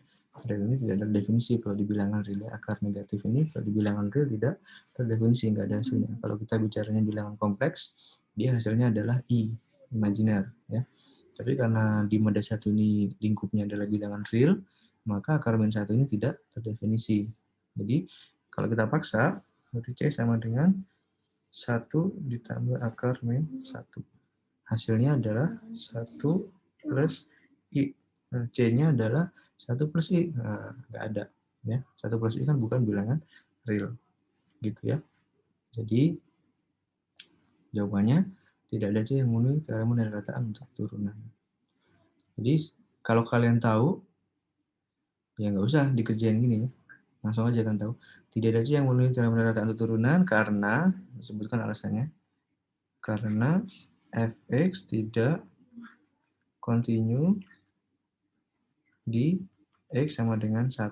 real, ini tidak terdefinisi. Kalau di bilangan real ya, akar negatif ini kalau di bilangan real tidak terdefinisi, nggak ada hasilnya. Kalau kita bicaranya bilangan kompleks, dia hasilnya adalah I, imajiner. Ya. Tapi karena di benda satu ini lingkupnya adalah bilangan real, maka akar min 1 ini tidak terdefinisi. Jadi kalau kita paksa, berarti C sama dengan 1 ditambah akar min 1. Hasilnya adalah 1 plus I. Nah, C-nya adalah 1 plus I. Nah, nggak ada. Ya. 1 plus I kan bukan bilangan real. Gitu ya. Jadi, jawabannya tidak ada C yang memenuhi teorema nilai rataan untuk turunan. Jadi, kalau kalian tahu, ya nggak usah dikerjain gini ya. Langsung aja kan tahu. Tidak ada C yang memenuhi teorema nilai rataan untuk turunan karena, disebutkan alasannya, karena fx tidak kontinu di X sama dengan 1.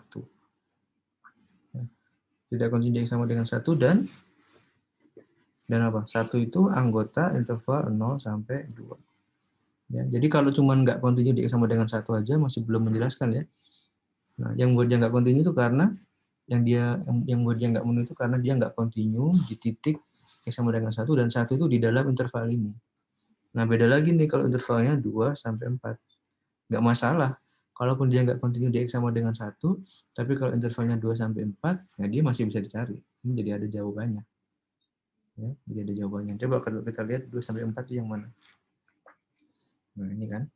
Tidak kontinu di X sama dengan 1 dan apa? 1 itu anggota interval 0 sampai 2. Ya, jadi kalau cuma nggak kontinu di X sama dengan 1 aja masih belum menjelaskan ya. Nah, yang buat dia nggak kontinu itu karena yang buat dia nggak memenuhi itu karena dia nggak kontinu di titik X sama dengan 1 dan 1 itu di dalam interval ini. Nah, beda lagi nih kalau intervalnya 2 sampai 4. Nggak masalah. Kalaupun dia nggak kontinu di X sama dengan 1, tapi kalau intervalnya 2 sampai 4, ya dia masih bisa dicari. Ini jadi ada jawabannya. Ya, jadi ada jawabannya. Coba kalau kita lihat 2 sampai 4 itu yang mana? Nah, ini kan.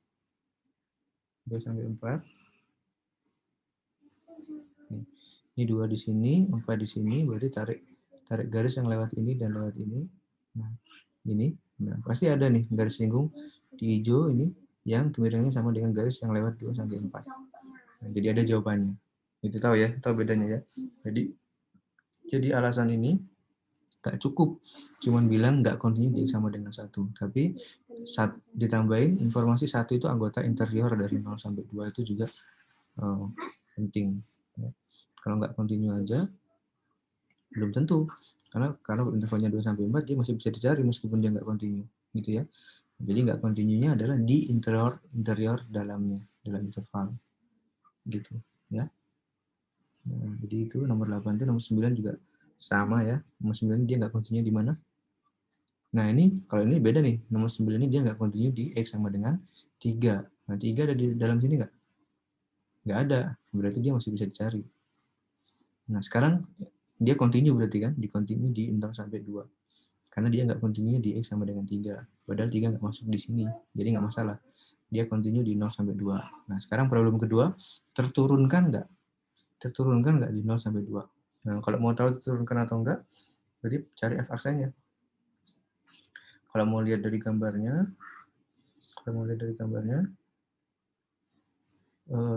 2 sampai 4. Ini 2 di sini, 4 di sini, berarti tarik garis yang lewat ini dan lewat ini. Nah, ini. Nah, pasti ada nih garis singgung di hijau ini yang kemiringannya sama dengan garis yang lewat 2 sampai 4. Nah, jadi ada jawabannya. Itu tahu ya, tahu bedanya ya. Jadi alasan ini nggak cukup cuman bilang nggak kontinu di sama dengan 1, tapi ditambahin informasi 1 itu anggota interior dari 0 sampai 2 itu juga penting. Kalau nggak kontinu aja belum tentu, karena intervalnya 2 sampai 4 dia masih bisa dicari meskipun dia nggak kontinu gitu ya. Jadi nggak kontinunya adalah di interior dalamnya, dalam interval gitu ya. Nah, jadi itu nomor 8 itu. Nomor 9 juga sama ya. Nomor 9 dia nggak kontinu di mana? Nah, ini kalau ini beda nih. Nomor 9 ini dia nggak kontinu di X sama dengan 3. Nah, 3 ada di dalam sini nggak? Nggak ada. Berarti dia masih bisa dicari. Nah, sekarang dia kontinu berarti kan? Dikontinu di 0 sampai 2. Karena dia nggak kontinunya di X sama dengan 3. Padahal 3 nggak masuk di sini. Jadi nggak masalah. Dia kontinu di 0 sampai 2. Nah, sekarang problem kedua, terturunkan nggak? Terturunkan nggak di 0 sampai 2? Nah, kalau mau tahu terturunkan atau enggak, berarti cari f aksennya. Kalau mau lihat dari gambarnya,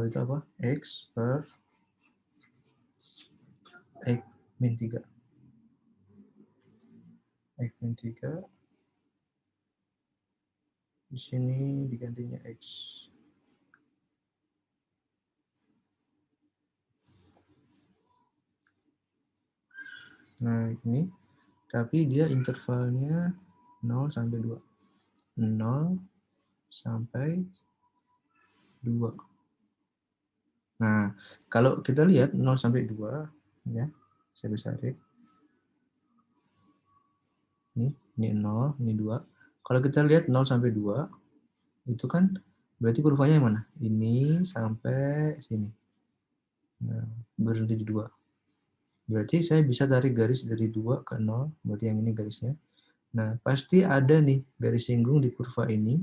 itu apa? X per X min 3. X min 3. Di sini digantinya X. Nah, ini. Tapi dia intervalnya 0 sampai 2. 0 sampai 2. Nah, kalau kita lihat 0 sampai 2, ya, saya besarin. Ini 0, ini 2. Kalau kita lihat 0 sampai 2, itu kan berarti kurvanya yang mana? Ini sampai sini. Nah, berhenti di 2. Berarti saya bisa tarik garis dari 2 ke 0, berarti yang ini garisnya. Nah, pasti ada nih garis singgung di kurva ini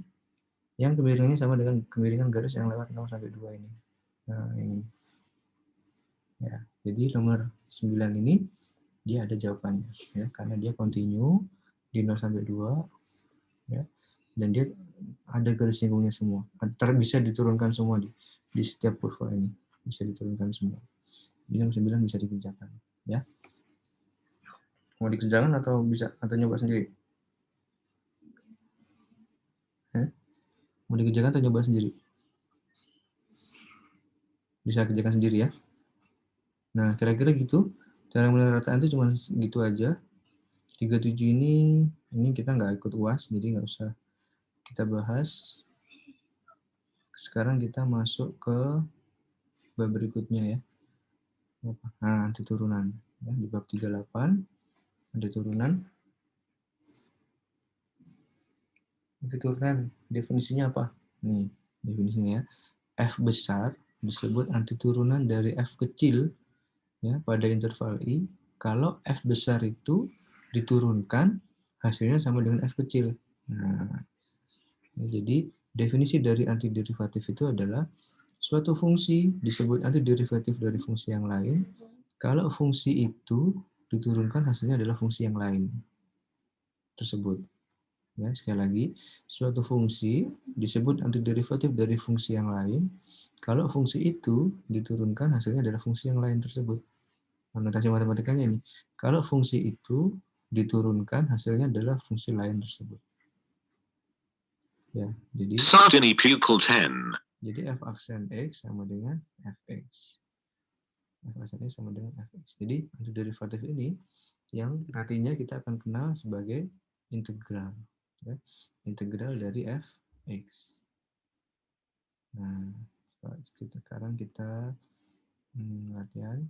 yang kemiringannya sama dengan kemiringan garis yang lewat 0 sampai 2 ini. Nah, ini. Ya, jadi nomor 9 ini dia ada jawabannya ya, karena dia kontinu di 0 sampai 2 ya. Dan dia ada garis singgungnya semua. Bisa diturunkan semua di setiap kurva ini. Bisa diturunkan semua. Jadi nomor 9 bisa dikerjakan ya. Mau dikerjakan atau bisa atau nyoba sendiri? Mau dikerjakan atau nyoba sendiri? Bisa kerjakan sendiri ya. Nah, kira-kira gitu. Cara menilai rataan itu cuma gitu aja. 37 ini kita nggak ikut UAS, jadi nggak usah kita bahas. Sekarang kita masuk ke bab berikutnya ya. Nah, anti turunan. Ya, di bab 38, anti turunan. Anti turunan, definisinya apa? Nih, definisinya ya. F besar disebut anti turunan dari F kecil ya pada interval I kalau F besar itu diturunkan hasilnya sama dengan F kecil. Nah, jadi definisi dari antiderivatif itu adalah suatu fungsi disebut antiderivatif dari fungsi yang lain kalau fungsi itu diturunkan hasilnya adalah fungsi yang lain tersebut. Ya, sekali lagi, suatu fungsi disebut antiderivatif dari fungsi yang lain kalau fungsi itu diturunkan hasilnya adalah fungsi yang lain tersebut. Notasi matematikanya ini, kalau fungsi itu diturunkan hasilnya adalah fungsi lain tersebut. Ya, jadi jadi f aksen x sama dengan fx. F aksen x sama dengan fx. Jadi antiderivatif ini yang nantinya kita akan kenal sebagai integral. Ya, integral dari fx. Nah, sekarang kita latihan.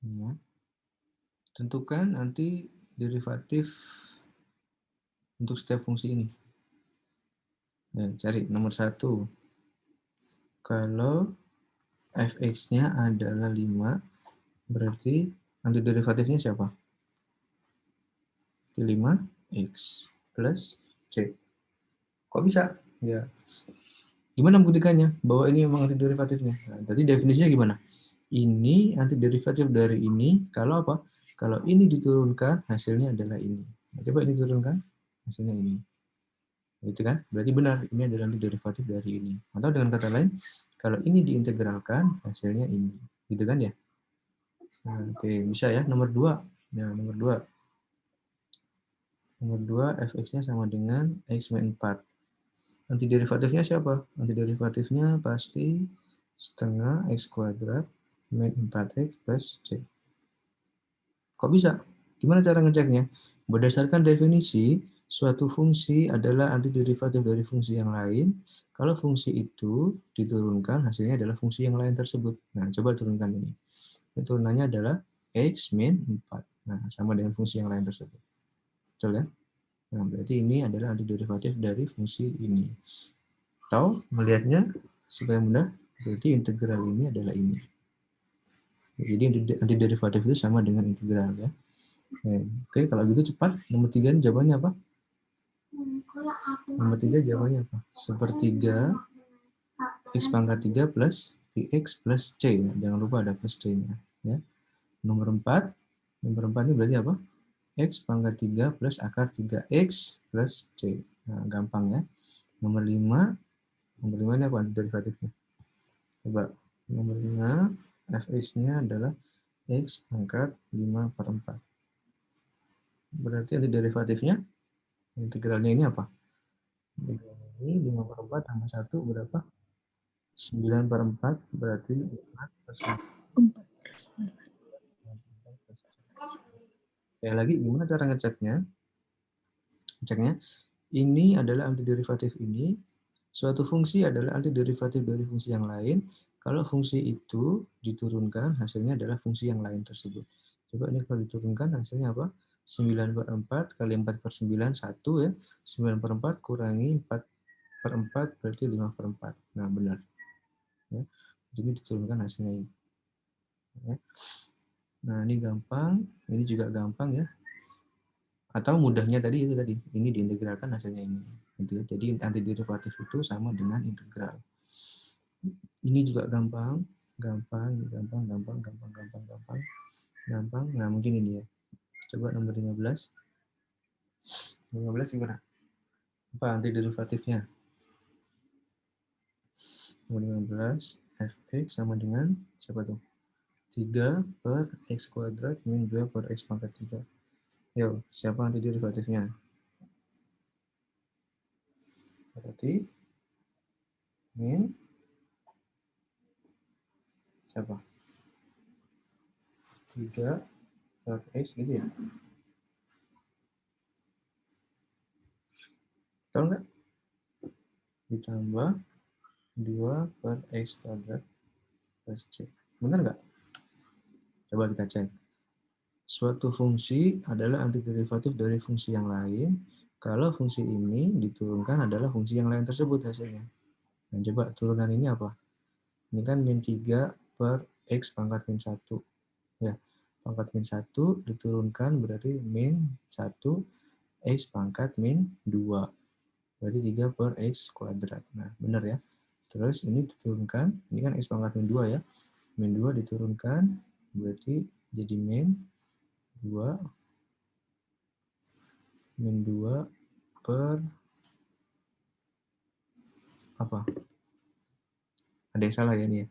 Ya. Tentukan nanti derivatif untuk setiap fungsi ini. Ya, cari nomor 1. Kalau fx-nya adalah 5, berarti antiderivatifnya siapa? 5x plus c. Kok bisa? Ya. Gimana membuktikannya bahwa ini memang antiderivatifnya? Nah, tadi definisinya gimana? Ini antiderivatif dari ini kalau apa? Kalau ini diturunkan, hasilnya adalah ini. Nah, coba ini diturunkan, hasilnya ini. Gitu kan? Berarti benar, ini adalah antiderivatif dari ini. Atau dengan kata lain, kalau ini diintegralkan, hasilnya ini. Gitu kan ya? Nah, oke, bisa ya. Nomor 2. Nah, nomor 2. Nomor 2, fx-nya sama dengan x min 4. Antiderivatifnya siapa? Antiderivatifnya pasti setengah x kuadrat min 4x plus c. Kok bisa? Gimana cara ngeceknya? Berdasarkan definisi, suatu fungsi adalah antiderivatif dari fungsi yang lain. Kalau fungsi itu diturunkan, hasilnya adalah fungsi yang lain tersebut. Nah, coba turunkan ini. Turunannya adalah x min 4. Nah, sama dengan fungsi yang lain tersebut. Betul ya? Nah, berarti ini adalah antiderivatif dari fungsi ini. Atau melihatnya supaya mudah, berarti integral ini adalah ini. Jadi antiderivatif itu sama dengan integral ya. Oke, kalau gitu cepat. Nomor 3 jawabannya apa? Nomor 3 jawabannya apa? Sepertiga x pangkat 3 plus dx plus c. Jangan lupa ada plus c-nya. Ya. Nomor 4. Nomor 4 ini berarti apa? X pangkat 3 plus akar 3x plus c. Nah, gampang ya. Nomor 5. Nomor 5 ini apa derivatifnya? Coba. Nomor 5, fx-nya adalah x pangkat 5 per 4. Berarti antiderivatifnya, integralnya ini apa? Integralnya ini 5 per 4 tambah 1 berapa? 9 per 4 berarti 4 per 9. Sekali lagi, gimana cara ngeceknya? Ceknya, ini adalah antiderivatif ini. Suatu fungsi adalah antiderivatif dari fungsi yang lain. Kalau fungsi itu diturunkan, hasilnya adalah fungsi yang lain tersebut. Coba ini kalau diturunkan, hasilnya apa? 9 per 4 kali 4 per 9, 1 ya. 9 per 4 kurangi 4 per 4 berarti 5 per 4. Nah, benar. Ya. Jadi diturunkan hasilnya ini. Ya. Nah, ini gampang. Ini juga gampang ya. Atau mudahnya tadi itu tadi, ini diintegralkan hasilnya ini. Gitu. Jadi antiderivatif itu sama dengan integral. Ini juga gampang, gampang, gampang, gampang, gampang, gampang, gampang, gampang. Nah mungkin ini ya. Coba nomor 15. 15 gimana? Apa antiderivatifnya? Nomor 15, fx sama dengan siapa tuh? 3 per x kuadrat min 2 per x pangkat 3. Yo, siapa antiderivatifnya? Berarti min siapa? 3 per x gitu ya? Tahu nggak? Ditambah 2 per x kuadrat plus c. Benar nggak? Coba kita cek. Suatu fungsi adalah antiderivatif dari fungsi yang lain. Kalau fungsi ini diturunkan adalah fungsi yang lain tersebut hasilnya. Dan coba turunan ini apa? Ini kan min 3 per x pangkat min 1. Ya, pangkat min 1 diturunkan berarti min 1 x pangkat min 2. Berarti 3 per x kuadrat. Nah, benar ya. Terus ini diturunkan, ini kan x pangkat min 2 ya. Min 2 diturunkan, berarti jadi min 2 min 2 per apa? Ada yang salah ya ini ya.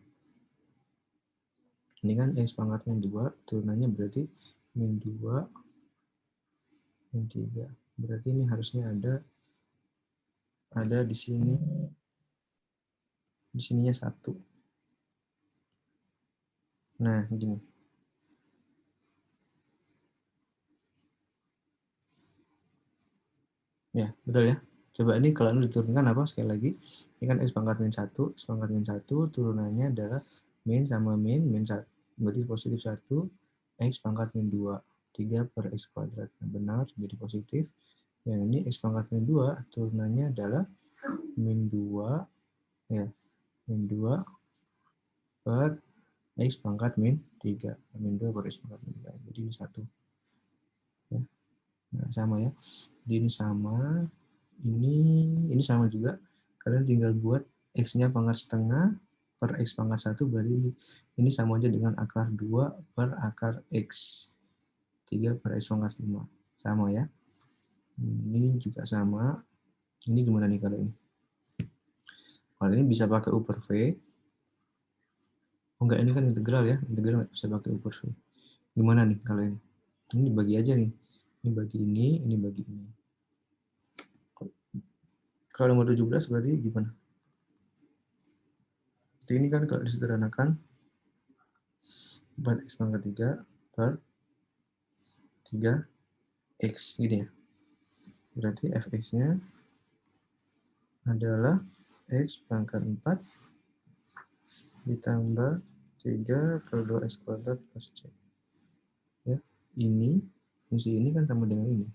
Ini kan x pangkat min 2, turunannya berarti min 2 min 3. Berarti ini harusnya ada di sini. Di sininya 1. Nah, gini. Ya, betul ya. Coba ini kalau ini diturunkan apa sekali lagi? Ini kan x pangkat min 1, x pangkat min 1 turunannya adalah min sama min 1. Berarti positif 1, x pangkat min 2, 3 per x kuadrat. Nah, benar, jadi positif. Yang ini x pangkat min 2 turunannya adalah min 2 ya, min 2 per x pangkat min 3. Min 2 per x pangkat min 3. Jadi ini 1. Ya. Nah, sama ya. Jadi ini sama. Ini sama juga kalian tinggal buat X-nya pangkat setengah per X pangkat 1, berarti ini sama aja dengan akar 2 per akar X. 3 per X pangkat 5. Sama ya. Ini juga sama. Ini gimana nih kalau ini? Kalau ini bisa pakai U per V. Oh enggak, ini kan integral ya. Integral nggak bisa pakai U per V. Gimana nih kalau ini? Ini bagi aja nih. Ini bagi ini bagi ini. Kalau nomor 17 berarti gimana? Ini kan kalau disederhanakan 4x pangkat 3 per 3x gini ya. Berarti fx-nya adalah x pangkat 4 ditambah 3 per 2x kuadrat plus c. Ya, ini, fungsi ini kan sama dengan ini.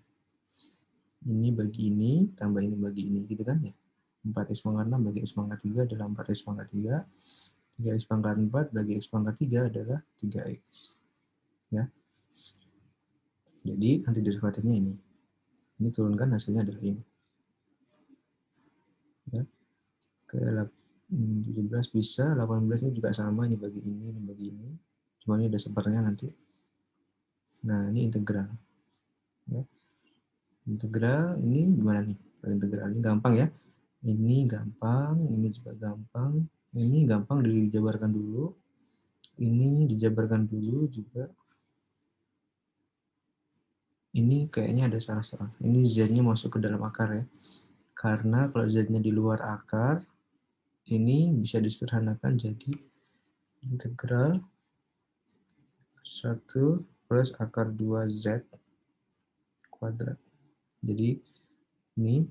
Ini bagi ini, tambah ini bagi ini, gitu kan ya. 4x pangkat 6 bagi x pangkat 3 adalah 4x pangkat 3. 3x pangkat 4 bagi x pangkat 3 adalah 3x. Ya. Jadi, antiderivatifnya ini. Ini turunkan, hasilnya adalah ini. Ya. Ke 17 bisa, 18 ini juga sama, ini bagi ini bagi ini. Cuma ini ada sepernya nanti. Nah, ini integral. Ya. Integral ini gimana nih? Integral ini gampang ya. Ini gampang, ini juga gampang. Ini gampang dijabarkan dulu. Ini dijabarkan dulu juga. Ini kayaknya ada salah-salah. Ini Z-nya masuk ke dalam akar ya. Karena kalau Z-nya di luar akar, ini bisa disederhanakan jadi integral 1 plus akar 2Z kuadrat. Jadi ini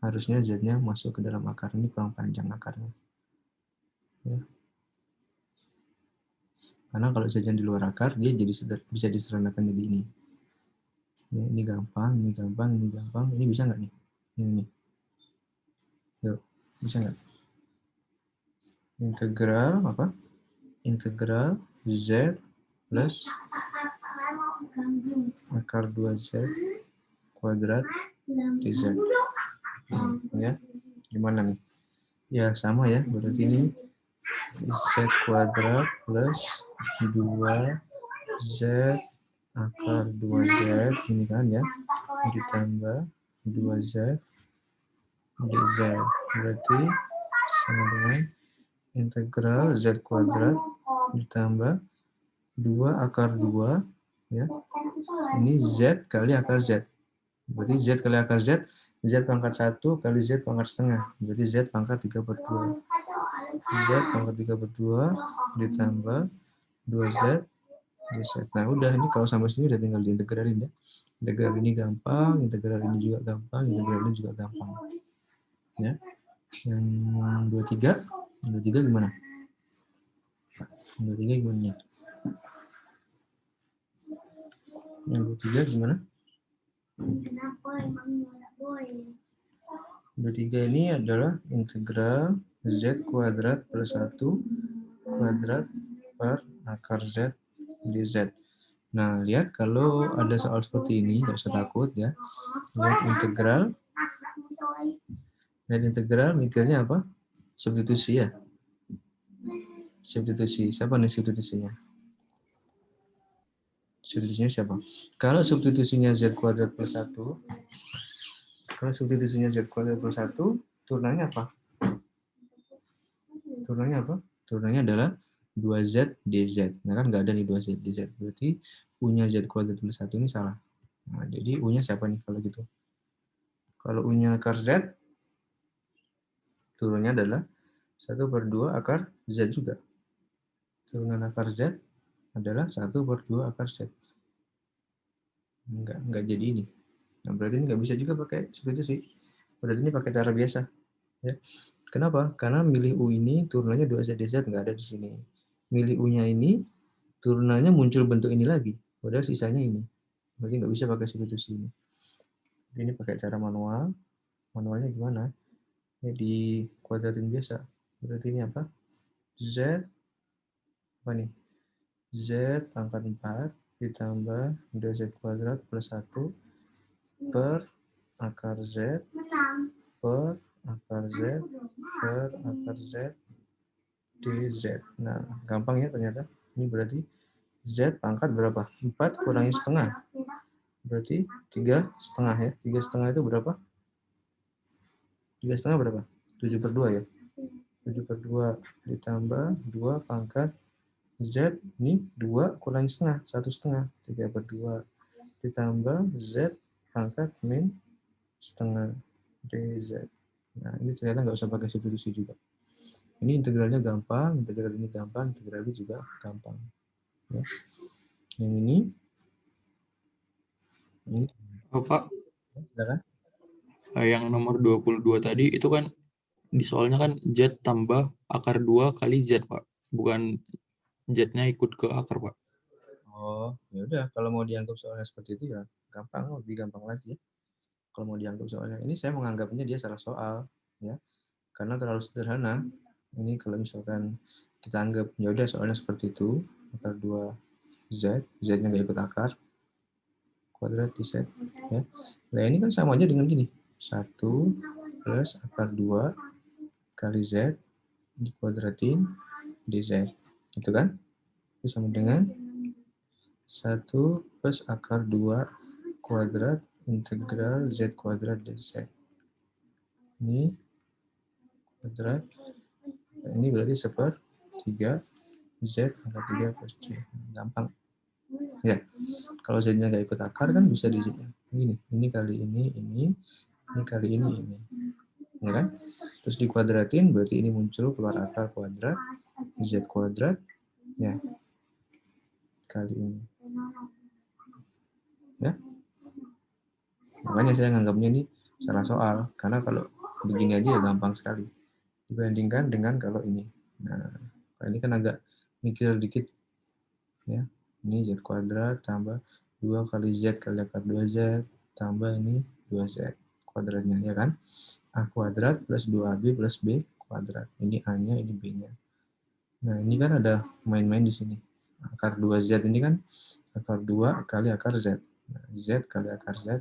harusnya Z-nya masuk ke dalam akar. Ini kurang panjang akarnya. Ya. Karena kalau Z-nya di luar akar, dia jadi bisa disederhanakan jadi ini. Ya, ini gampang, ini gampang, ini gampang. Ini bisa nggak nih? Ini. Yuk, bisa nggak? Integral apa? Integral Z plus akar 2Z kuadrat dz. Ya, gimana nih? Ya, sama ya. Berarti ini Z kuadrat plus 2Z akar 2Z ini kan ya. Ditambah 2Z dz. Berarti sama dengan integral Z kuadrat ditambah 2 akar 2 ya. Ini Z kali akar Z. Berarti Z kali akar Z, Z pangkat 1 kali Z pangkat setengah. Berarti Z pangkat 3 per 2. Z pangkat 3 per 2 ditambah 2Z dz. Nah udah, ini kalau sampai sini udah tinggal diintegralin ya. Integral ini gampang, integral ini juga gampang, integral ini juga gampang. Ya. Yang 23, 23 gimana? 23 gimana? Yang 23 gimana? Kenapa emang nggak boleh? 23 ini adalah integral Z kuadrat plus 1 kuadrat per akar Z dz. Nah, lihat kalau ada soal seperti ini, nggak usah takut ya. Lihat integral. Lihat integral, mikirnya apa? Substitusi ya. Substitusi. Siapa nih substitusinya? Substitusinya siapa? Kalau substitusinya Z kuadrat plus 1, kalau substitusinya Z kuadrat plus 1, turunannya apa? Turunannya apa? Turunannya adalah 2Z dz. Nah kan nggak ada nih 2Z dz. Berarti U-nya Z kuadrat plus 1 ini salah. Nah, jadi U-nya siapa nih kalau gitu? Kalau U-nya akar Z, turunnya adalah 1 per 2 akar Z juga. Turunan akar Z adalah 1 per 2 akar Z. Enggak jadi ini. Nah, berarti ini nggak bisa juga pakai substitusi. Berarti ini pakai cara biasa. Ya. Kenapa? Karena milih U ini turunannya 2Z dz nggak ada di sini. Milih U-nya ini turunannya muncul bentuk ini lagi. Padahal sisanya ini. Berarti nggak bisa pakai substitusi ini. Ini pakai cara manual. Manualnya gimana? Ya, di kuadratin biasa. Berarti ini apa? Z apa nih? Z pangkat 4 ditambah 2Z kuadrat plus 1 per akar Z per akar Z per akar Z dz. Nah, gampang ya ternyata. Ini berarti Z pangkat berapa? 4 kurangi setengah. Berarti 3,5 ya. 3,5 itu berapa? 3,5 berapa? 7 per 2 ya. 7 per 2 ditambah 2 pangkat Z. Ini 2 kurangi setengah. 1,5. 3 per 2 ditambah Z pangkat min setengah dz. Nah, ini ternyata nggak usah pakai substitusi juga. Ini integralnya gampang, integral ini gampang, integral ini juga gampang. Ya. Yang ini Oh, Pak, kan? yang nomor 22 tadi itu kan di soalnya kan Z tambah akar 2 kali Z, Pak. Bukan Z-nya ikut ke akar, Pak. Oh, ya udah. Kalau mau dianggap soalnya seperti itu ya gampang, lebih gampang lagi ya. Kalau mau dianggap soalnya, ini saya menganggapnya dia salah soal, ya, karena terlalu sederhana. Ini kalau misalkan kita anggap ya udah soalnya seperti itu, akar 2 Z, Z-nya nggak ikut akar, kuadrat di Z, ya. Nah ini kan sama aja dengan gini, 1 plus akar 2 kali Z dikuadratin dz, gitu kan? Itu sama dengan 1 plus akar 2 kuadrat integral Z kuadrat dz. Ini kuadrat, ini berarti 1/3 Z pangkat 3 plus C. Gampang. Ya, kalau Z-nya nggak ikut akar kan bisa di ini. Ini kali ini kali ini. Ya kan? Terus dikuadratin, berarti ini muncul keluar akar kuadrat, Z kuadrat, ya, kali ini. Ya. Makanya saya nganggapnya ini salah soal, karena kalau begini aja ya gampang sekali. Dibandingkan dengan kalau ini. Nah, kalau ini kan agak mikir dikit. Ya. Ini Z kuadrat tambah 2 kali Z kali akar 2Z tambah ini 2Z kuadratnya, ya kan? A kuadrat plus 2AB plus B kuadrat. Ini A-nya, ini B-nya. Nah, ini kan ada main-main di sini. Akar 2Z ini kan akar 2 kali akar Z. Nah, Z kali akar Z.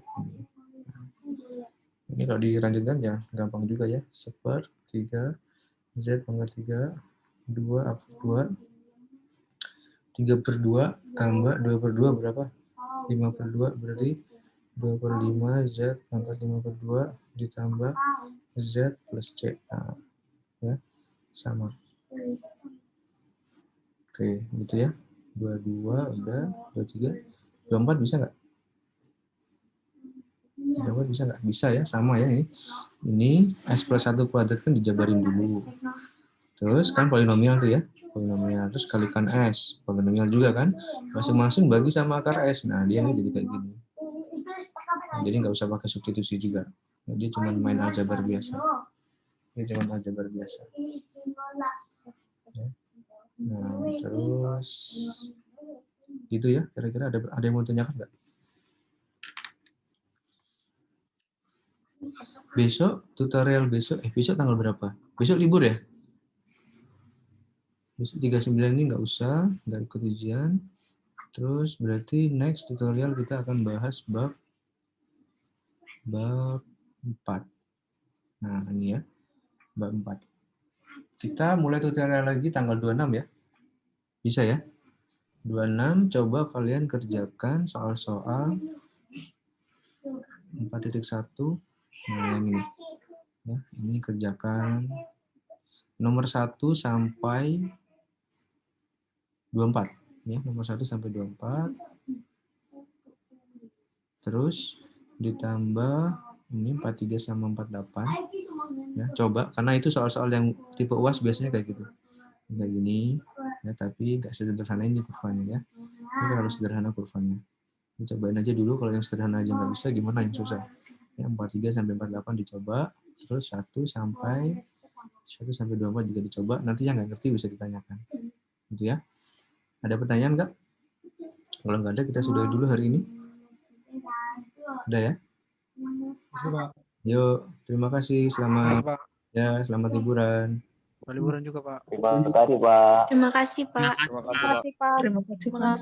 Ini kalau dilanjutkan ya gampang juga ya. 1/3 Z pangkat 3, 2 akar 2, 3 per 2 tambah 2 per 2 berapa? 5 per 2 berarti 2 per 5 Z pangkat 5 per 2 ditambah Z plus C. Nah, ya, sama. Oke, gitu ya. 22 udah, 23, 24 bisa nggak? 24 bisa nggak? Bisa ya, sama ya ini. Ini S plus 1 kuadrat kan dijabarin dulu. Terus kan polinomial tuh ya, polinomial. Terus kalikan S, polinomial juga kan. Masing-masing bagi sama akar S. Nah, dia ini jadi kayak gini. Nah, jadi nggak usah pakai substitusi juga. Nah, dia cuma main aljabar biasa. Dia cuma aljabar biasa. Ya. Nah, terus gitu ya, kira-kira ada yang mau tanyakan nggak? Besok tutorial besok tanggal berapa? Besok libur ya? Besok 39 ini nggak usah, nggak ikut ujian. Terus berarti next tutorial kita akan bahas bab 4. Nah, ini ya, bab 4. Kita mulai tutorial lagi tanggal 26 ya. Bisa ya? 26, coba kalian kerjakan soal-soal 4.1. Nah, yang ini. Ya, ini kerjakan nomor 1 sampai 24. Ya, nomor 1 sampai 24. Terus ditambah ini 43 sama 48. Ya, coba karena itu soal-soal yang tipe UAS biasanya kayak gitu. Kayak gini, ya, tapi nggak sederhana ini kurvanya ya. Itu harus sederhana kurvanya. Cobain aja dulu, kalau yang sederhana aja nggak bisa, gimana yang susah? Ya, 43 sampai 48 dicoba, terus 1 sampai 24 juga dicoba. Nanti yang nggak ngerti bisa ditanyakan. Gitu ya. Ada pertanyaan nggak? Kalau nggak ada, kita sudahi dulu hari ini. Udah ya? Yuk, terima kasih. Selamat liburan. Liburan juga, Pak. Terima kasih, Pak. Terima kasih, Pak. Terima kasih, Pak. Terima kasih, Pak.